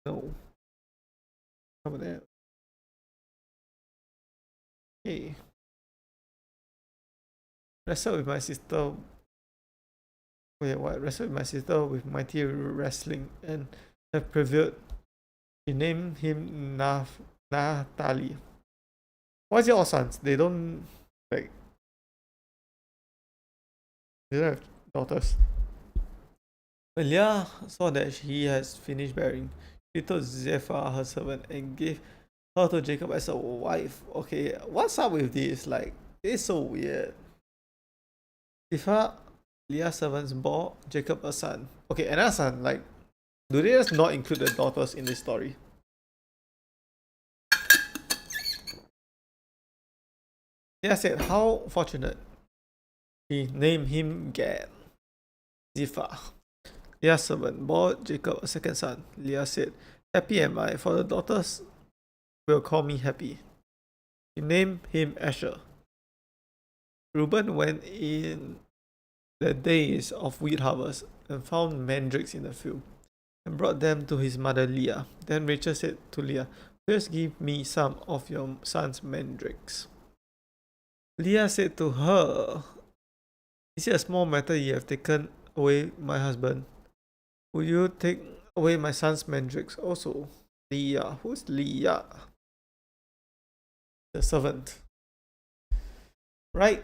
No. How about that? Okay. Wrestled with my sister. Wait, what? Wrestled with my sister with mighty wrestling, and have prevailed. She named him Naphtali. Why is it all sons? They don't have daughters. When Leah saw that she has finished bearing, she took Zilpah her servant and gave her to Jacob as a wife. Okay, what's up with this? Like, it's so weird. Zilpah, Leah's servants, bore Jacob a son. Okay, another son. Like, do they just not include the daughters in this story? Leah said, how fortunate. He named him Gad. Zilpah, Leah's servant, bore Jacob a second son. Leah said, happy am I, for the daughters will call me happy. He named him Asher. Reuben went in the days of wheat harvest and found mandrakes in the field, and brought them to his mother Leah. Then Rachel said to Leah, please give me some of your son's mandrakes. Leah said to her, is it a small matter you have taken away my husband? Will you take away my son's mandrakes also? Leah. Who's Leah? The servant. Right.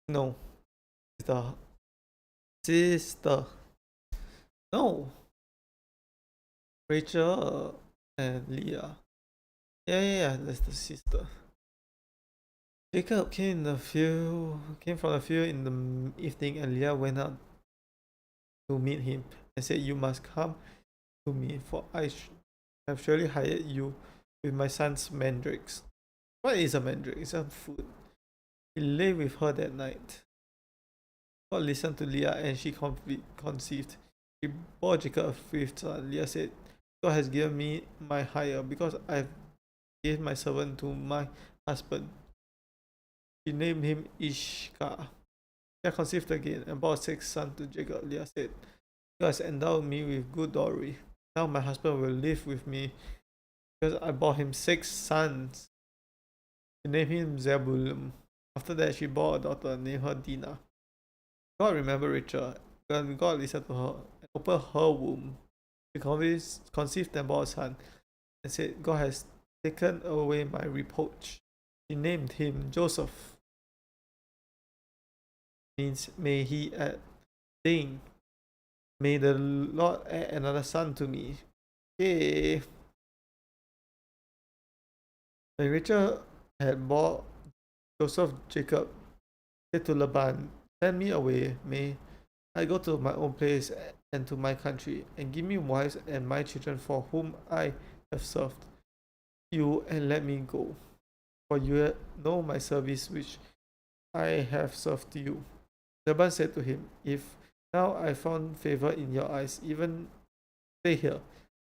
No. Sister. No. Rachel and Leah. Yeah, that's the sister. Jacob came from the field in the evening, and Leah went out to meet him and said, you must come to me, for I have surely hired you with my son's mandrakes. What is a mandrake? It's a food. He lay with her that night. God listened to Leah, and she conceived. She bore Jacob a fifth son. Leah said, God has given me my hire, because I have given my servant to my husband. She named him Ishkar. Leah conceived again and bore a sixth son to Jacob. Leah said, God has endowed me with good dowry. Now my husband will live with me because I bore him 6 sons. She named him Zebulun. After that, she bore a daughter, named her Dinah. God remembered Rachel, and God listened to her and opened her womb. She conceived and bore a son, and said, God has taken away my reproach. She named him Joseph. Means may he add, saying, may the Lord add another son to me. Okay. When Rachel had bore Joseph, Jacob said to Laban, send me away, may I go to my own place and to my country, and give me wives and my children for whom I have served you, and let me go. For you know my service which I have served you. Laban said to him, if now I found favor in your eyes, even stay here,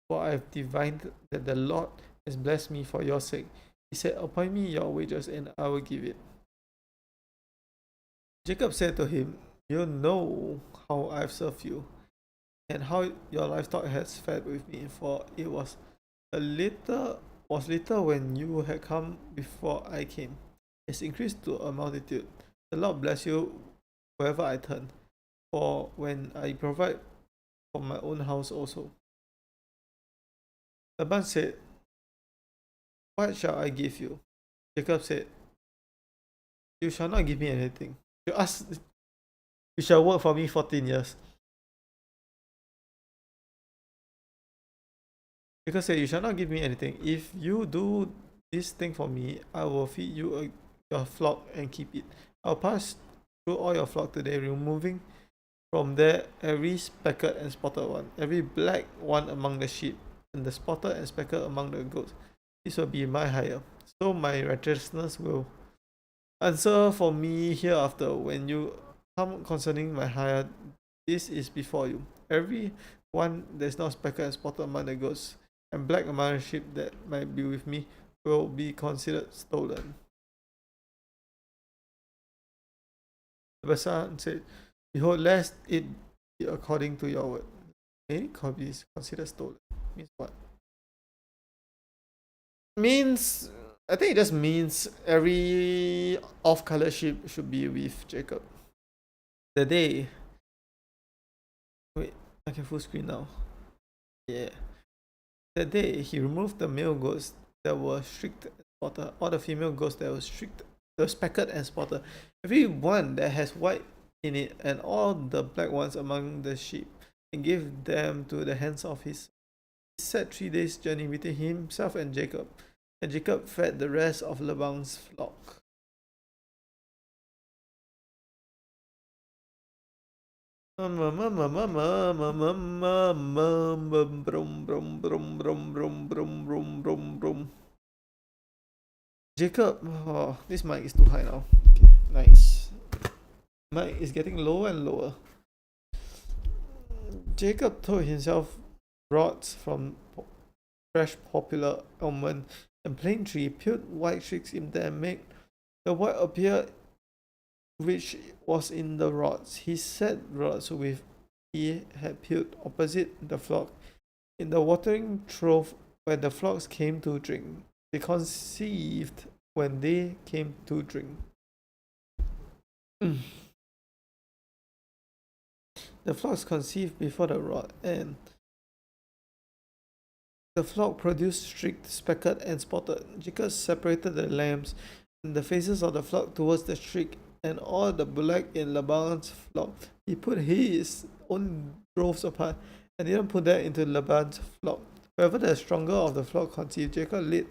for I have divined that the Lord has blessed me for your sake. He said, appoint me your wages, and I will give it. Jacob said to him, you know how I've served you, and how your livestock has fed with me, for it was little when you had come before I came. It's increased to a multitude. The Lord bless you wherever I turn, for when I provide for my own house also. Laban said, what shall I give you? Jacob said, you shall not give me anything. You shall work for me 14 years. Jacob said, you shall not give me anything. If you do this thing for me, I will feed you your flock and keep it. I'll pass through all your flock today, removing from there every speckled and spotted one, every black one among the sheep, and the spotted and speckled among the goats. This will be my hire. So my righteousness will answer for me hereafter. When you come concerning my hire, this is before you. Every one that is not speckled and spotted among the goats, and black among the sheep that might be with me, will be considered stolen. The son said, behold, lest it be according to your word. Any copy is considered stolen. Means what? Means, I think it just means every off-color sheep should be with Jacob. The day, wait, I can full screen now. Yeah. That day he removed the male goats that were streaked and spotted, all the female goats that were streaked, the speckled and spotted, every one that has white in it, and all the black ones among the sheep, and gave them to the hands of his. He set 3 days' journey between himself and Jacob fed the rest of Laban's flock. Jacob, oh, this mic is too high now. Okay, nice. Mic is getting lower and lower. Jacob told himself rods from fresh popular almond and plane tree, peeled white streaks in them, make the white appear which was in the rods. He set rods with he had peeled opposite the flock in the watering trough where the flocks came to drink. They conceived when they came to drink. The flocks conceived before the rod, and the flock produced streaked, speckled, and spotted. Jacob separated the lambs and the faces of the flock towards the streak, and all the black in Laban's flock. He put his own droves apart, and didn't put that into Laban's flock. Wherever the stronger of the flock conceived, Jacob laid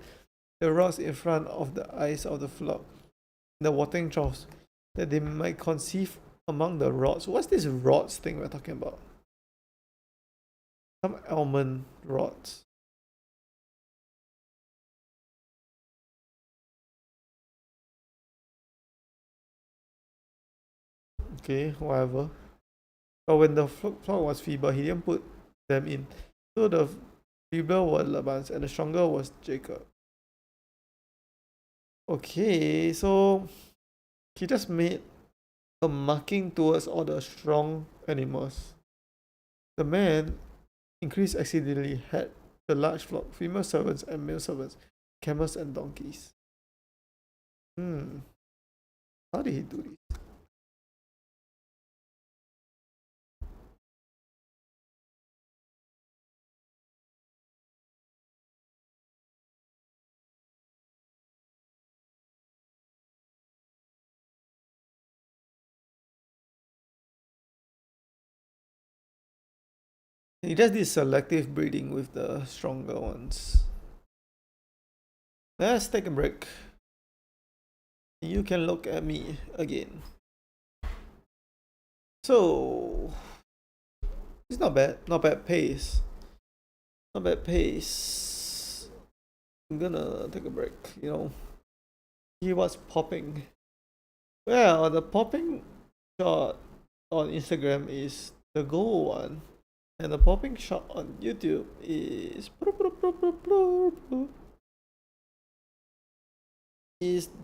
the rods in front of the eyes of the flock, the watering troughs, that they might conceive among the rods. What's this rods thing we're talking about? Some almond rods. Okay, whatever. But when the flock was feeble, he didn't put them in. So the feeble were Laban's, and the stronger was Jacob. Okay, so he just made a marking towards all the strong animals. The man increased exceedingly, had the large flock, female servants and male servants, camels and donkeys. How did he do this? He does this selective breeding with the stronger ones. Let's take a break. You can look at me again. So it's not bad pace. Not bad pace. I'm gonna take a break, see what's popping. Well, the popping shot on Instagram is the goal one, and the popping shot on YouTube is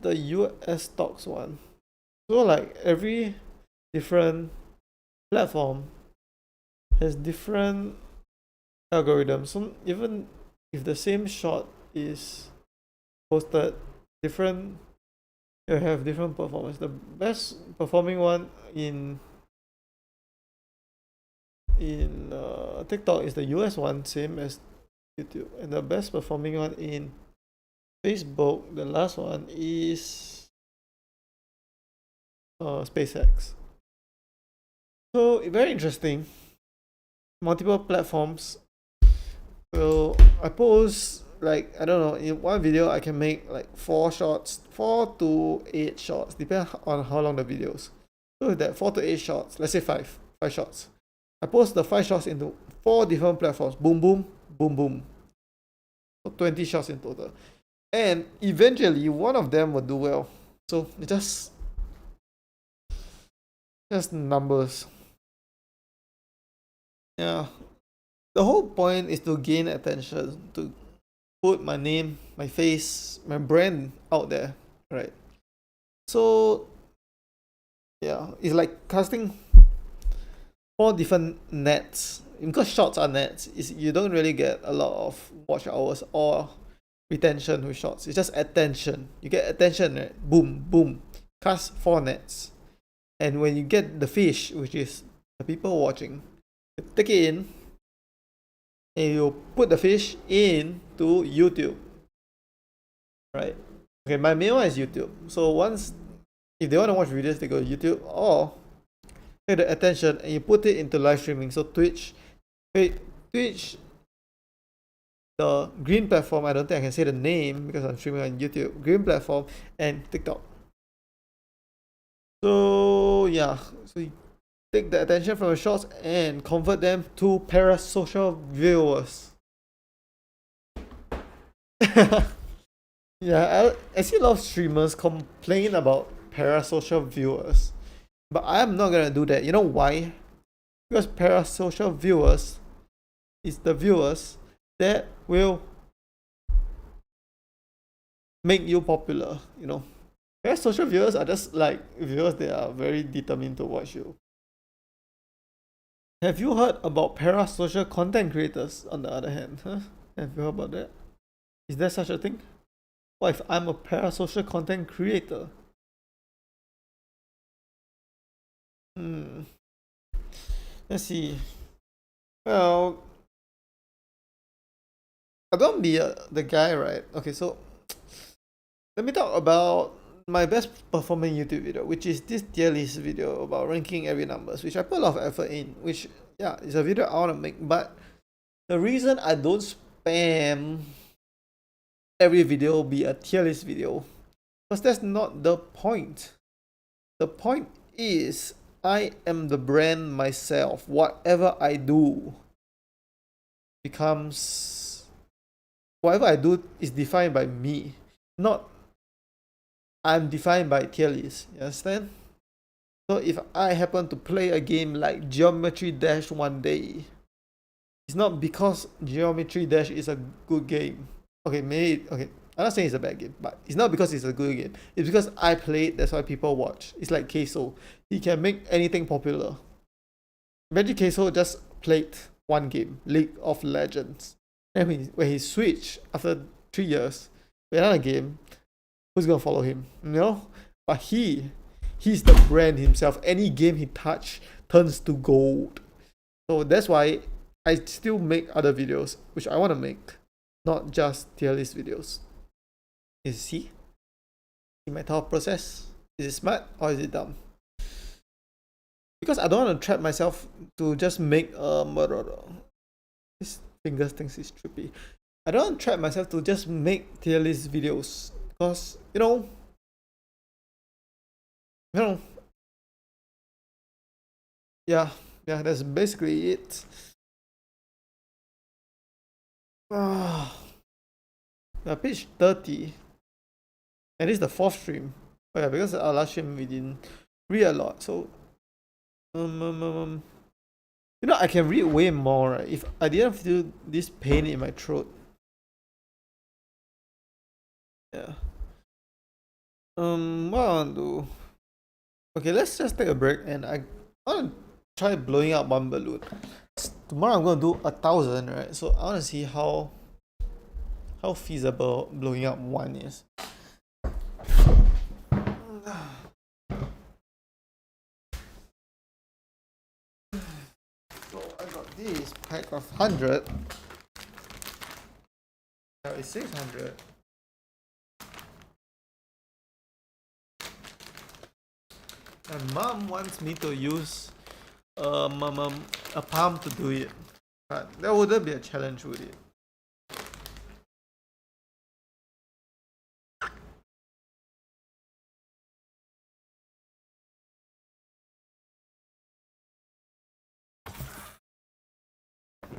the US stocks one. So like every different platform has different algorithms. So even if the same shot is posted, you have different performance. The best performing one in TikTok is the US one, same as YouTube, and the best performing one in Facebook, the last one is SpaceX. So very interesting. Multiple platforms. So I post like, I don't know, in one video I can make like 4 to 8 shots, depending on how long the videos. So with that 4 to 8 shots, let's say 5 shots, I post the 5 shots into 4 different platforms. Boom, boom, boom, boom. So 20 shots in total. And eventually one of them will do well. So it's just numbers. Yeah. The whole point is to gain attention, to put my name, my face, my brand out there, right? So yeah, it's like casting 4 different nets. Because shorts are nets, you don't really get a lot of watch hours or retention with shorts. It's just attention. You get attention, right? Boom, boom. Cast 4 nets. And when you get the fish, which is the people watching, you take it in and you put the fish into YouTube. Right? Okay, my main one is YouTube. So if they want to watch videos, they go to YouTube, or take the attention and you put it into live streaming. So Twitch, the green platform, I don't think I can say the name because I'm streaming on YouTube. Green platform and TikTok. So yeah, so you take the attention from the shorts and convert them to parasocial viewers. Yeah, I see a lot of streamers complain about parasocial viewers, but I'm not gonna do that. You know why? Because parasocial viewers is the viewers that will make you popular, Parasocial viewers are just like viewers that are very determined to watch you. Have you heard about parasocial content creators, on the other hand? Have you heard about that? Is there such a thing? What if I'm a parasocial content creator? Let's see. Well, I don't be the guy, right? Okay, so let me talk about my best performing YouTube video, which is this tier list video about ranking every numbers, which I put a lot of effort in, which, yeah, is a video I want to make. But the reason I don't spam every video be a tier list video, because that's not the point. The point is I am the brand myself. Whatever I do is defined by me, not I'm defined by tier list. You understand? So if I happen to play a game like Geometry Dash one day, it's not because Geometry Dash is a good game. Okay, I'm not saying it's a bad game, but it's not because it's a good game. It's because I played, that's why people watch. It's like Queso. He can make anything popular. Imagine Queso just played one game, League of Legends. And when he switched after 3 years with another game, who's gonna follow him? You know? But he's the brand himself. Any game he touch turns to gold. So that's why I still make other videos, which I wanna make, not just tier list videos. See my thought process? Is it smart or is it dumb? Because I don't want to trap myself to just make a murderer. This fingers thinks it's trippy. I don't want to trap myself to just make tier list videos because yeah, that's basically it. Page 30, and this is the fourth stream. Oh yeah, because our last stream we didn't read a lot, so I can read way more, right, if I didn't feel this pain in my throat. Yeah. What I want to do? Okay, let's just take a break, and I want to try blowing up one balloon. Tomorrow I'm gonna do 1,000, right? So I want to see how feasible blowing up one is. So I got this pack of 100. Now it's 600. And mom wants me to use a palm to do it, but that wouldn't be a challenge, would it?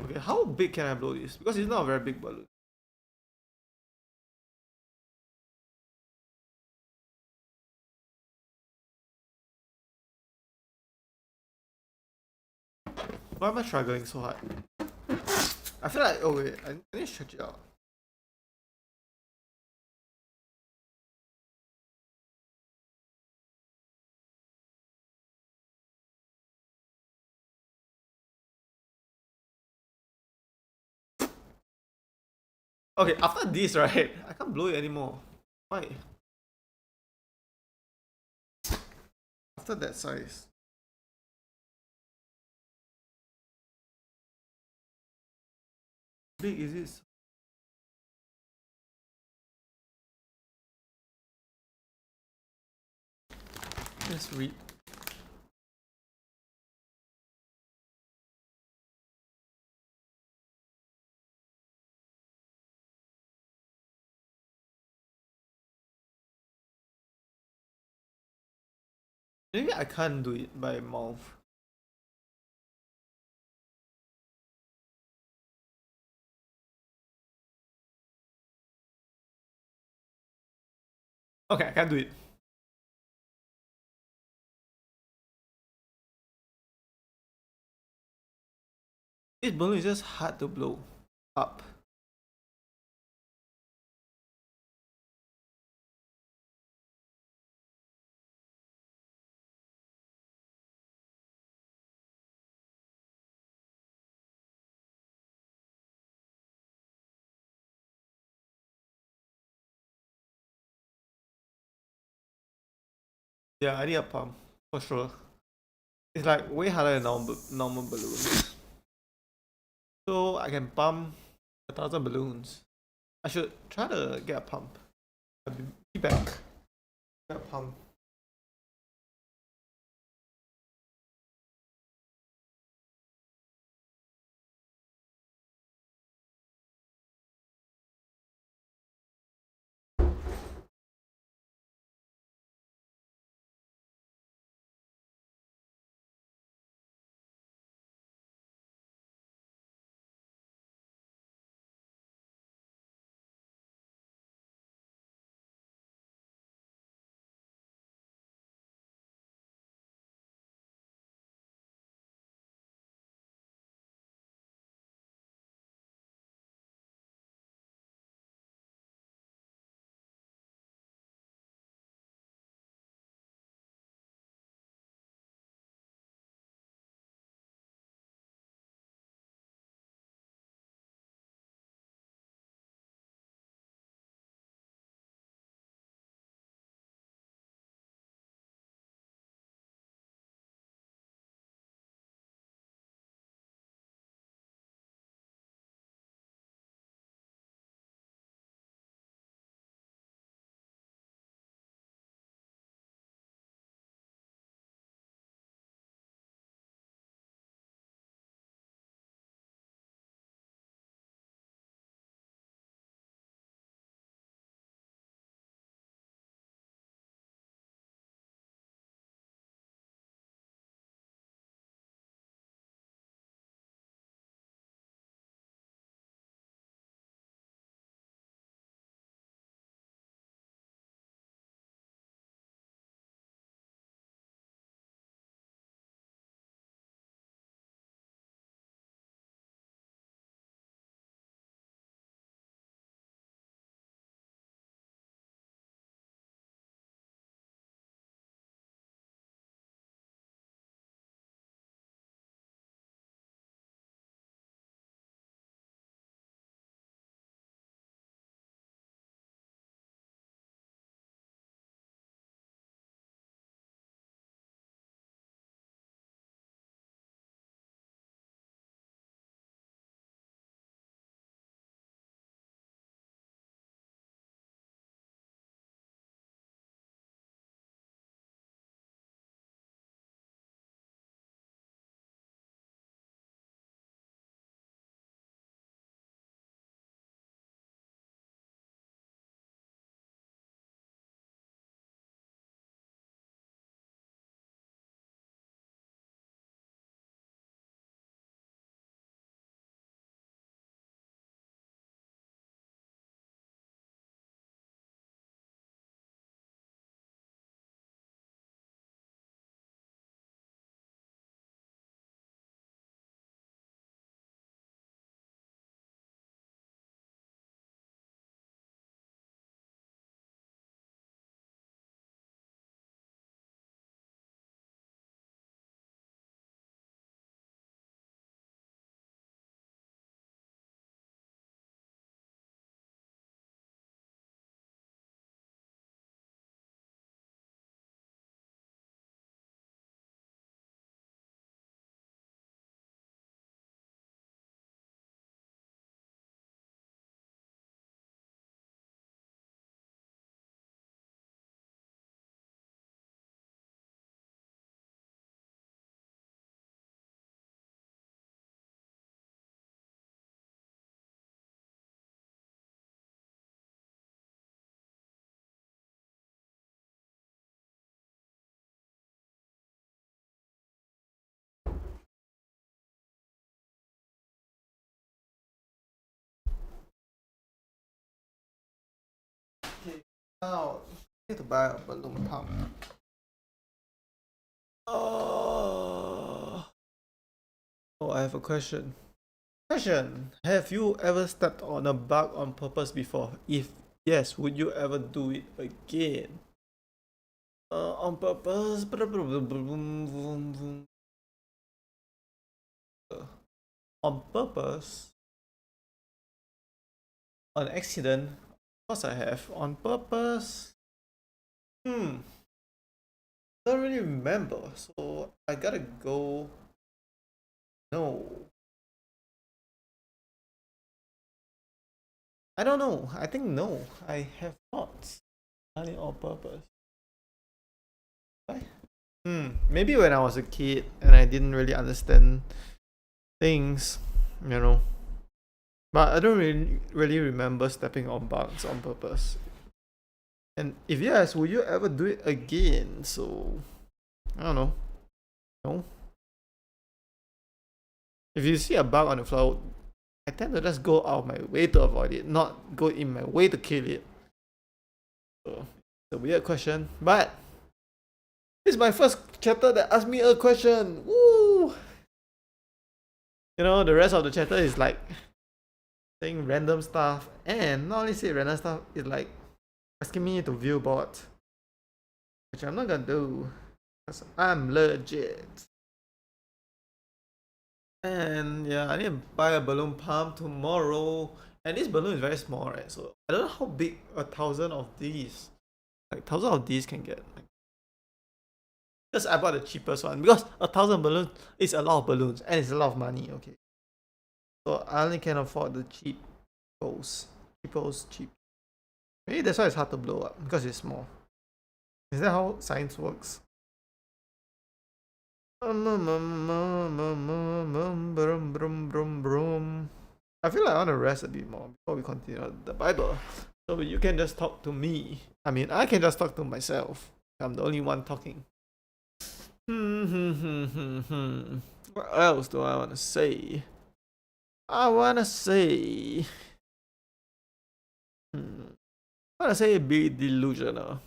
Okay, how big can I blow this? Because it's not a very big balloon. Why am I struggling so hard? I feel like, oh wait, I need to stretch it out. Okay, after this, right, I can't blow it anymore. Why? After that size. Big is this? Let's read. Maybe I can't do it by mouth. Okay, I can't do it. This balloon is just hard to blow up. Yeah, I need a pump for sure. It's like way harder than normal balloons. So I can pump 1,000 balloons. I should try to get a pump. I'll be back. Get a pump. Now, I need to buy a balloon pump. Oh, I have a question. Have you ever stepped on a bug on purpose before? If yes, would you ever do it again? On purpose. On purpose. On accident. Of course I have. On purpose. Don't really remember. So I gotta go. No. I don't know. I think no. I have not done it on purpose. Why? Maybe when I was a kid and I didn't really understand things, you know. But I don't really remember stepping on bugs on purpose. And if yes, would you ever do it again? So I don't know. No. If you see a bug on the floor, I tend to just go out of my way to avoid it, not go in my way to kill it. So it's a weird question, but this is my first chatter that asked me a question. Woo! You know, the rest of the chatter is like saying random stuff, and not only say random stuff, it's like asking me to view bot, which I'm not gonna do because I'm legit. And yeah, I need to buy a balloon pump tomorrow. And this balloon is very small, right? So I don't know how big 1,000 of these, like 1,000 of these can get. Because I bought the cheapest one. Because 1,000 balloons is a lot of balloons and it's a lot of money. Okay. So I only can afford the cheap. Maybe that's why it's hard to blow up because it's small. Is that how science works? I feel like I want to rest a bit more before we continue the Bible. So you can just talk to me. I mean, I can just talk to myself. I'm the only one talking. What else do I want to say? I want to say be delusional.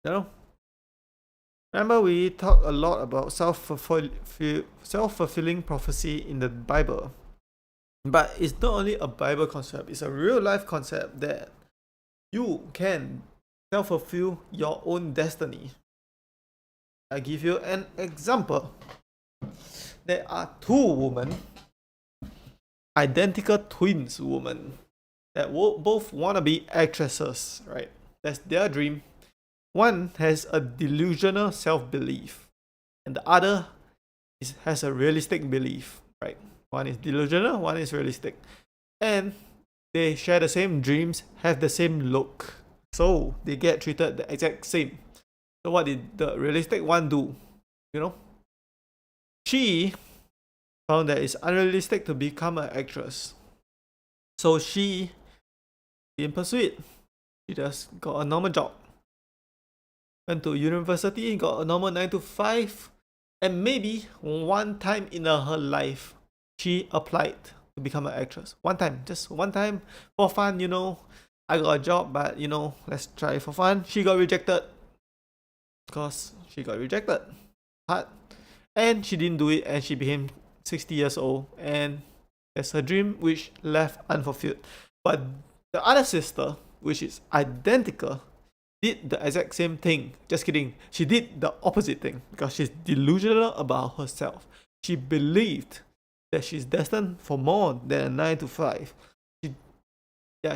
You know? Remember we talked a lot about self-fulfilling prophecy in the Bible. But it's not only a Bible concept, it's a real life concept that you can self-fulfill your own destiny. I give you an example. There are two women, identical twins women, that both want to be actresses, right? That's their dream. One has a delusional self-belief, and the other has a realistic belief, right? One is delusional, one is realistic. And they share the same dreams, have the same look. So they get treated the exact same. So what did the realistic one do? You know? She found that it's unrealistic to become an actress. So she didn't pursue it. She just got a normal job. Went to university, got a normal 9 to 5. And maybe one time in her life, she applied to become an actress. One time, just one time for fun, you know. I got a job, but you know, let's try it for fun. She got rejected. Because she got rejected. Hard. And she didn't do it, and she became 60 years old. And that's her dream, which left unfulfilled. But the other sister, which is identical, did the exact same thing. Just kidding. She did the opposite thing because she's delusional about herself. She believed that she's destined for more than a 9 to 5.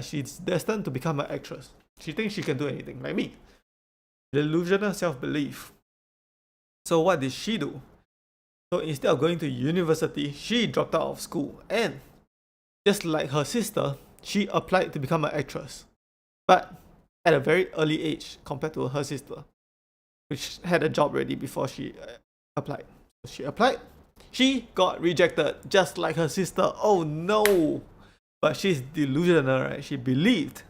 She's destined to become an actress. She thinks she can do anything, like me. Delusional self-belief. So what did she do? So instead of going to university, she dropped out of school. And just like her sister, she applied to become an actress. But at a very early age compared to her sister, which had a job ready before she applied. So she applied. She got rejected just like her sister. Oh no! But she's delusional, right? She believed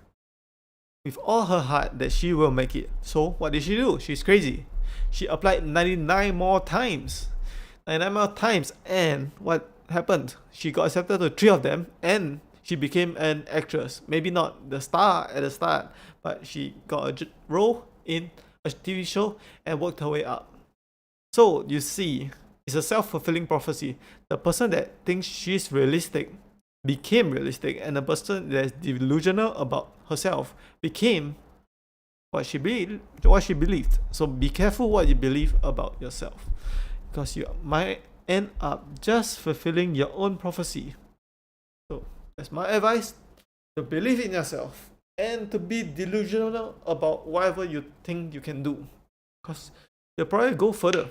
with all her heart that she will make it. So what did she do? She's crazy. She applied 99 more times. 99 more times. And what happened? She got accepted to 3 of them. And she became an actress. Maybe not the star at the start, but she got a role in a TV show and worked her way up. So you see, it's a self-fulfilling prophecy. The person that thinks she's realistic became realistic, and the person that's delusional about herself became what she believed. So be careful what you believe about yourself, because you might end up just fulfilling your own prophecy. So that's my advice: to believe in yourself and to be delusional about whatever you think you can do, because you'll probably go further.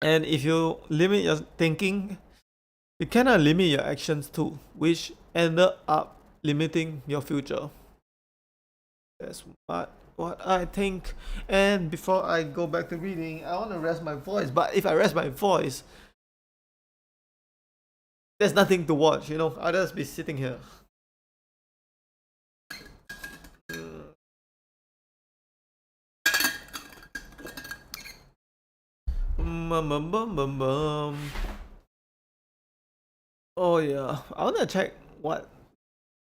And if you limit your thinking, you cannot limit your actions too, which ended up limiting your future. That's what I think. And before I go back to reading, I want to rest my voice. But if I rest my voice, there's nothing to watch, you know. I'll just be sitting here. Oh yeah, I wanna check what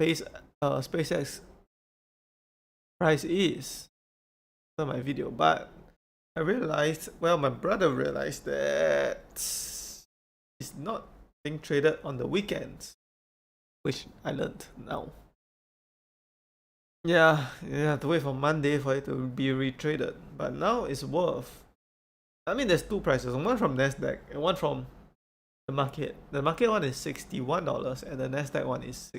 SpaceX price is for my video, but I realized, well, my brother realized that it's not being traded on the weekends, which I learned now. Yeah, you have to wait for Monday for it to be retraded, but now it's worth. I mean, there's two prices, one from Nasdaq and one from the market. The market one is $61, and the Nasdaq one is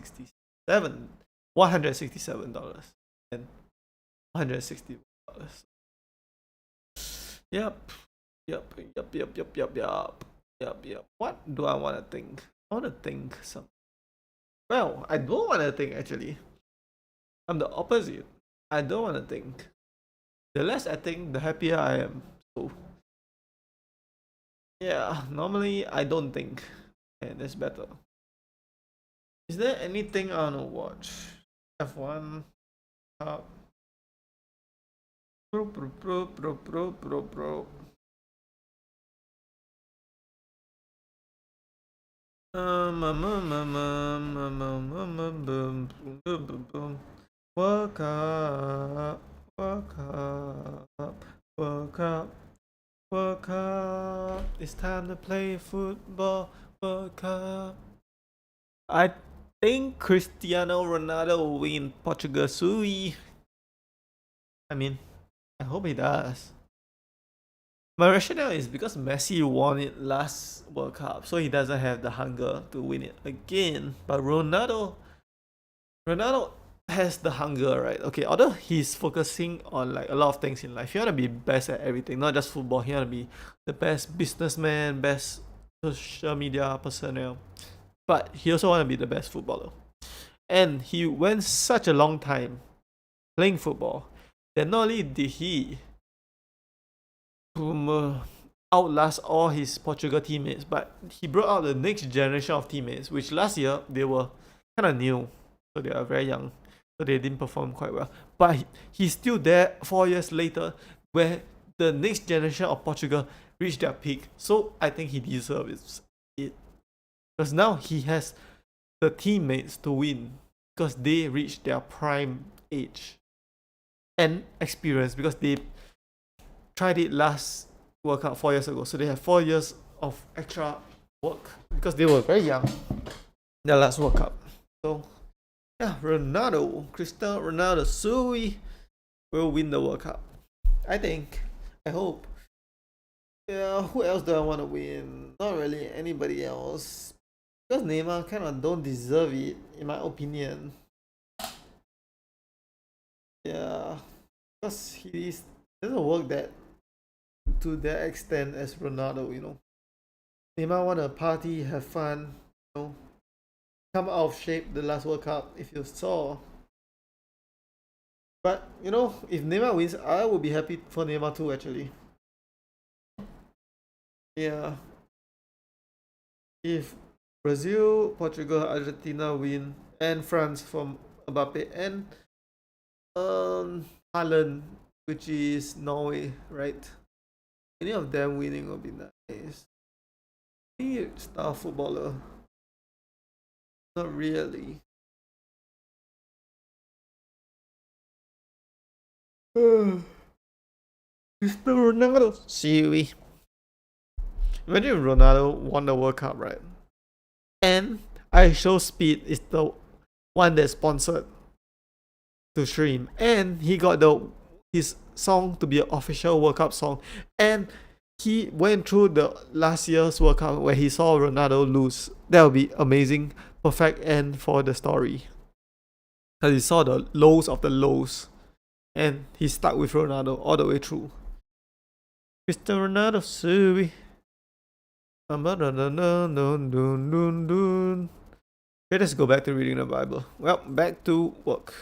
$167 and $160. Yep. What do I want to think? I want to think some. Well, I don't want to think actually. I'm the opposite. I don't want to think. The less I think, the happier I am. So, yeah, normally I don't think, and that's better. Is there anything I want to watch? F1. Bro. Work up, work up. It's time to play football. Work up. I think Cristiano Ronaldo will win Portugal Sui. I mean, I hope he does. My rationale is because Messi won it last World Cup, so he doesn't have the hunger to win it again. But Ronaldo has the hunger, right? Okay, although he's focusing on like a lot of things in life, he wanna be best at everything, not just football. He wanna be the best businessman, best social media personnel, but he also wanna be the best footballer. And he went such a long time playing football that not only did he outlast all his Portugal teammates, but he brought out the next generation of teammates, which last year they were kind of new, so they are very young, so they didn't perform quite well. But he's still there 4 years later, where the next generation of Portugal reached their peak. So I think he deserves it, because now he has the teammates to win, because they reached their prime age and experience, because they tried it last World Cup 4 years ago. So they have 4 years of extra work because they were very young their last World Cup. So yeah, Cristiano Ronaldo Sui will win the World Cup. I think. I hope. Yeah, who else do I want to win? Not really anybody else. Because Neymar kind of don't deserve it, in my opinion. Yeah, because he doesn't work that to that extent as Ronaldo, you know. Neymar want to party, have fun, you know, come out of shape the last World Cup, if you saw. But, you know, if Neymar wins, I will be happy for Neymar too, actually. Yeah. If Brazil, Portugal, Argentina win, and France from Mbappe, and Haaland, which is Norway, right? Any of them winning will be nice. Any star footballer? Not really. Cristiano Ronaldo. See, imagine Ronaldo won the World Cup, right? And iShowSpeed is the one that sponsored to stream, and he got his song to be an official World Cup song, and he went through the last year's World Cup where he saw Ronaldo lose. That would be amazing, perfect end for the story. Because he saw the lows of the lows, and he stuck with Ronaldo all the way through. Cristiano Ronaldo, sorry. Okay, let's go back to reading the Bible. Well, back to work.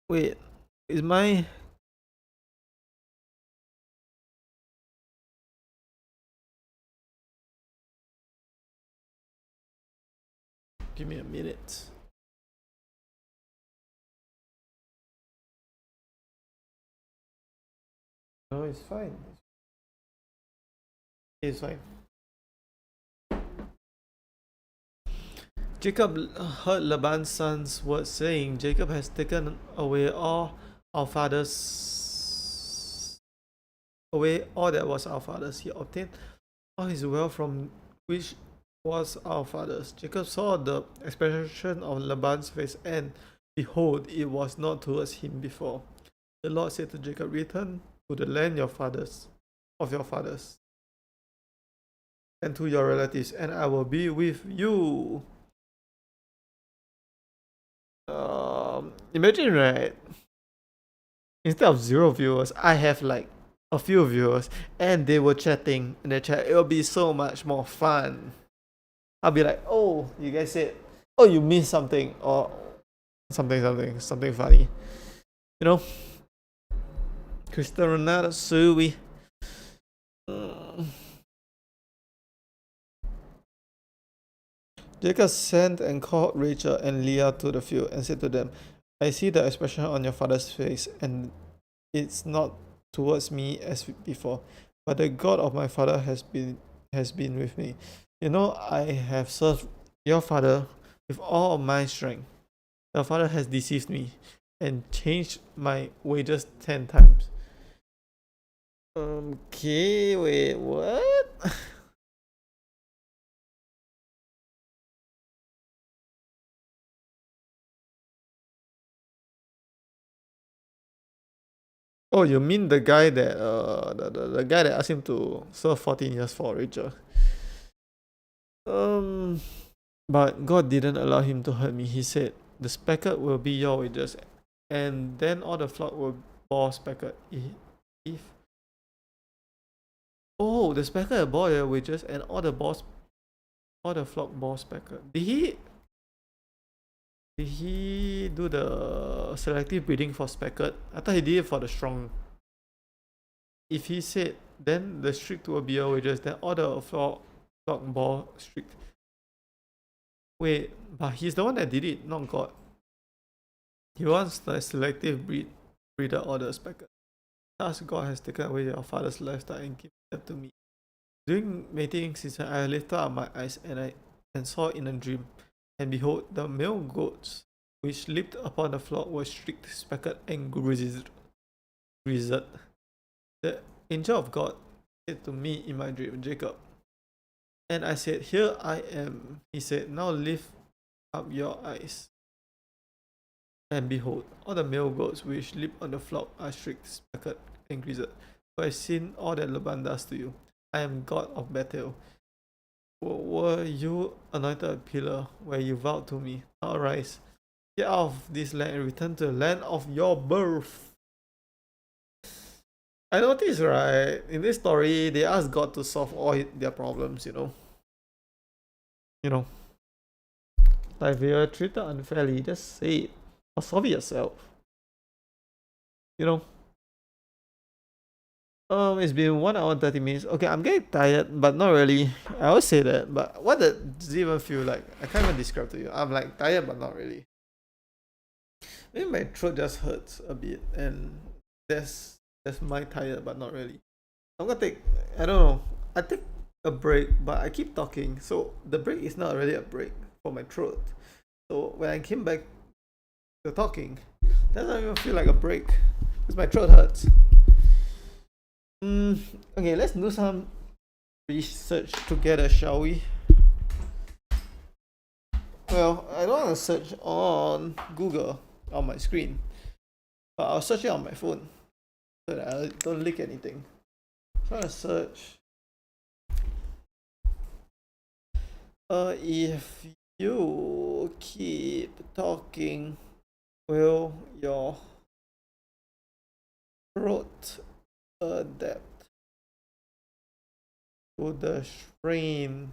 Wait, is my... Give me a minute. No, it's fine. It's fine. Jacob heard Laban's son's words, saying, Jacob has taken away all our father's... away all that was our father's. He obtained all his wealth from which was our father's. Jacob saw the expression of Laban's face, and behold, it was not towards him before. The Lord said to Jacob, return to the land of your fathers, and to your relatives, and I will be with you. Imagine, right? Instead of 0 viewers, I have like a few viewers, and they were chatting in the chat. It will be so much more fun. I'll be like, oh, you guys said, oh, you missed something, or something funny. You know? Cristiano Ronaldo, Sui. Jacob sent and called Rachel and Leah to the field and said to them, I see the expression on your father's face, and it's not towards me as before, but the God of my father has been with me. You know, I have served your father with all of my strength. Your father has deceived me and changed my wages 10 times. Okay, wait, what? Oh, you mean the guy that the guy that asked him to serve 14 years for Rachel? But God didn't allow him to hurt me. He said, the speckled will be your wages, and then all the flock will bore speckled. If oh, the speckled bore their wages, and all the flock bore speckled. Did he do the selective breeding for speckled? I thought he did it for the strong. If he said, then the strict will be your wages, then all the flock bore strict. Wait, but he's the one that did it, not God. He wants the selective breeder or the speckled. Thus God has taken away your father's lifestyle and given them to me. During mating season, I lifted up my eyes and saw in a dream, and behold, the male goats which leaped upon the flock were streaked, speckled, and grizzled. The angel of God said to me in my dream, Jacob. And I said, here I am. He said, now lift up your eyes. And behold, all the male goats which leap on the flock are streaked, speckled, and grizzled. For I have seen all that Laban does to you. I am God of Bethel. Were you anointed a pillar where you vowed to me? Now arise, get out of this land and return to the land of your birth. I noticed, right, in this story, they asked God to solve all their problems, you know. Like if you are treated unfairly, just say it. Or solve it yourself. It's been 1 hour and 30 minutes. Okay, I'm getting tired, but not really. I always say that, but what does it even feel like? I can't even describe to you. I'm like tired, but not really. Maybe my throat just hurts a bit, and that's That's my tired, but not really. I'm gonna take, I don't know, I take a break, but I keep talking, so the break is not really a break for my throat. So when I came back to talking, that doesn't even feel like a break because my throat hurts. Okay, let's do some research together, shall we? Well, I don't want to search on Google on my screen, but I'll search it on my phone so that I don't leak anything. So I search. If you keep talking, will your throat adapt to the strain?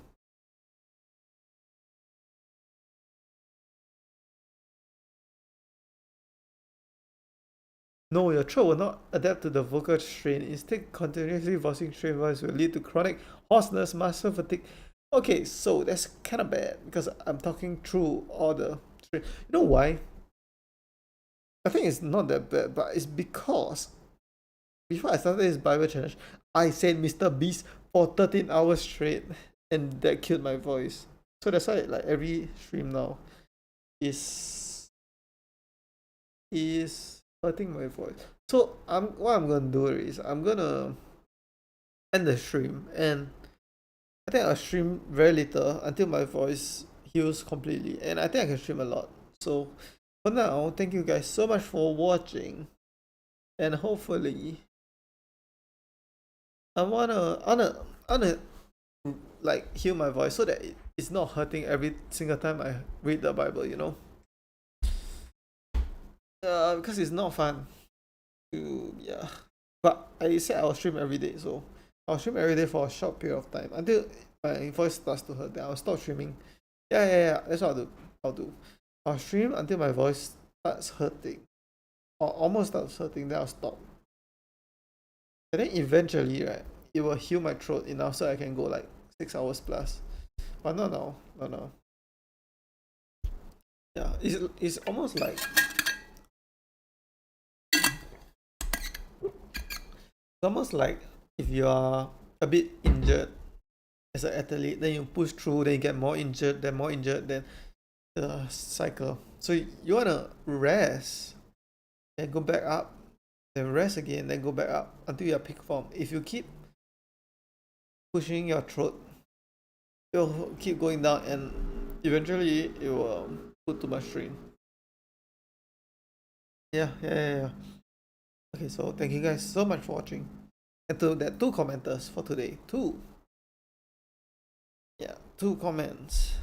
No, your throat will not adapt to the vocal strain. Instead, continuously voicing strain voice will lead to chronic hoarseness, muscle fatigue. Okay, so that's kind of bad because I'm talking through all the strain. You know why? I think it's not that bad, but it's because before I started this Bible challenge, I said Mr. Beast for 13 hours straight, and that killed my voice. So that's why like every stream now is hurting my voice. So what I'm gonna do is I'm gonna end the stream, and I think I'll stream very little until my voice heals completely, and I think I can stream a lot. So for now, thank you guys so much for watching, and hopefully I wanna like heal my voice so that it's not hurting every single time I read the Bible, you know. Because it's not fun. Yeah. But I said I'll stream every day, so I'll stream every day for a short period of time until my voice starts to hurt. Then I'll stop streaming. Yeah. That's what I'll do. I'll stream until my voice starts hurting, or almost starts hurting. Then I'll stop. And then eventually, right, it will heal my throat enough so I can go like 6 hours plus. But not now. Not now. Yeah, it's almost like if you are a bit injured as an athlete, then you push through, then you get more injured, then the cycle. So you wanna rest, then go back up, then rest again, then go back up until you're peak form. If you keep pushing your throat, you'll keep going down, and eventually it will put too much strain. Yeah. Okay, so thank you guys so much for watching. And to that two commenters for today. Two comments.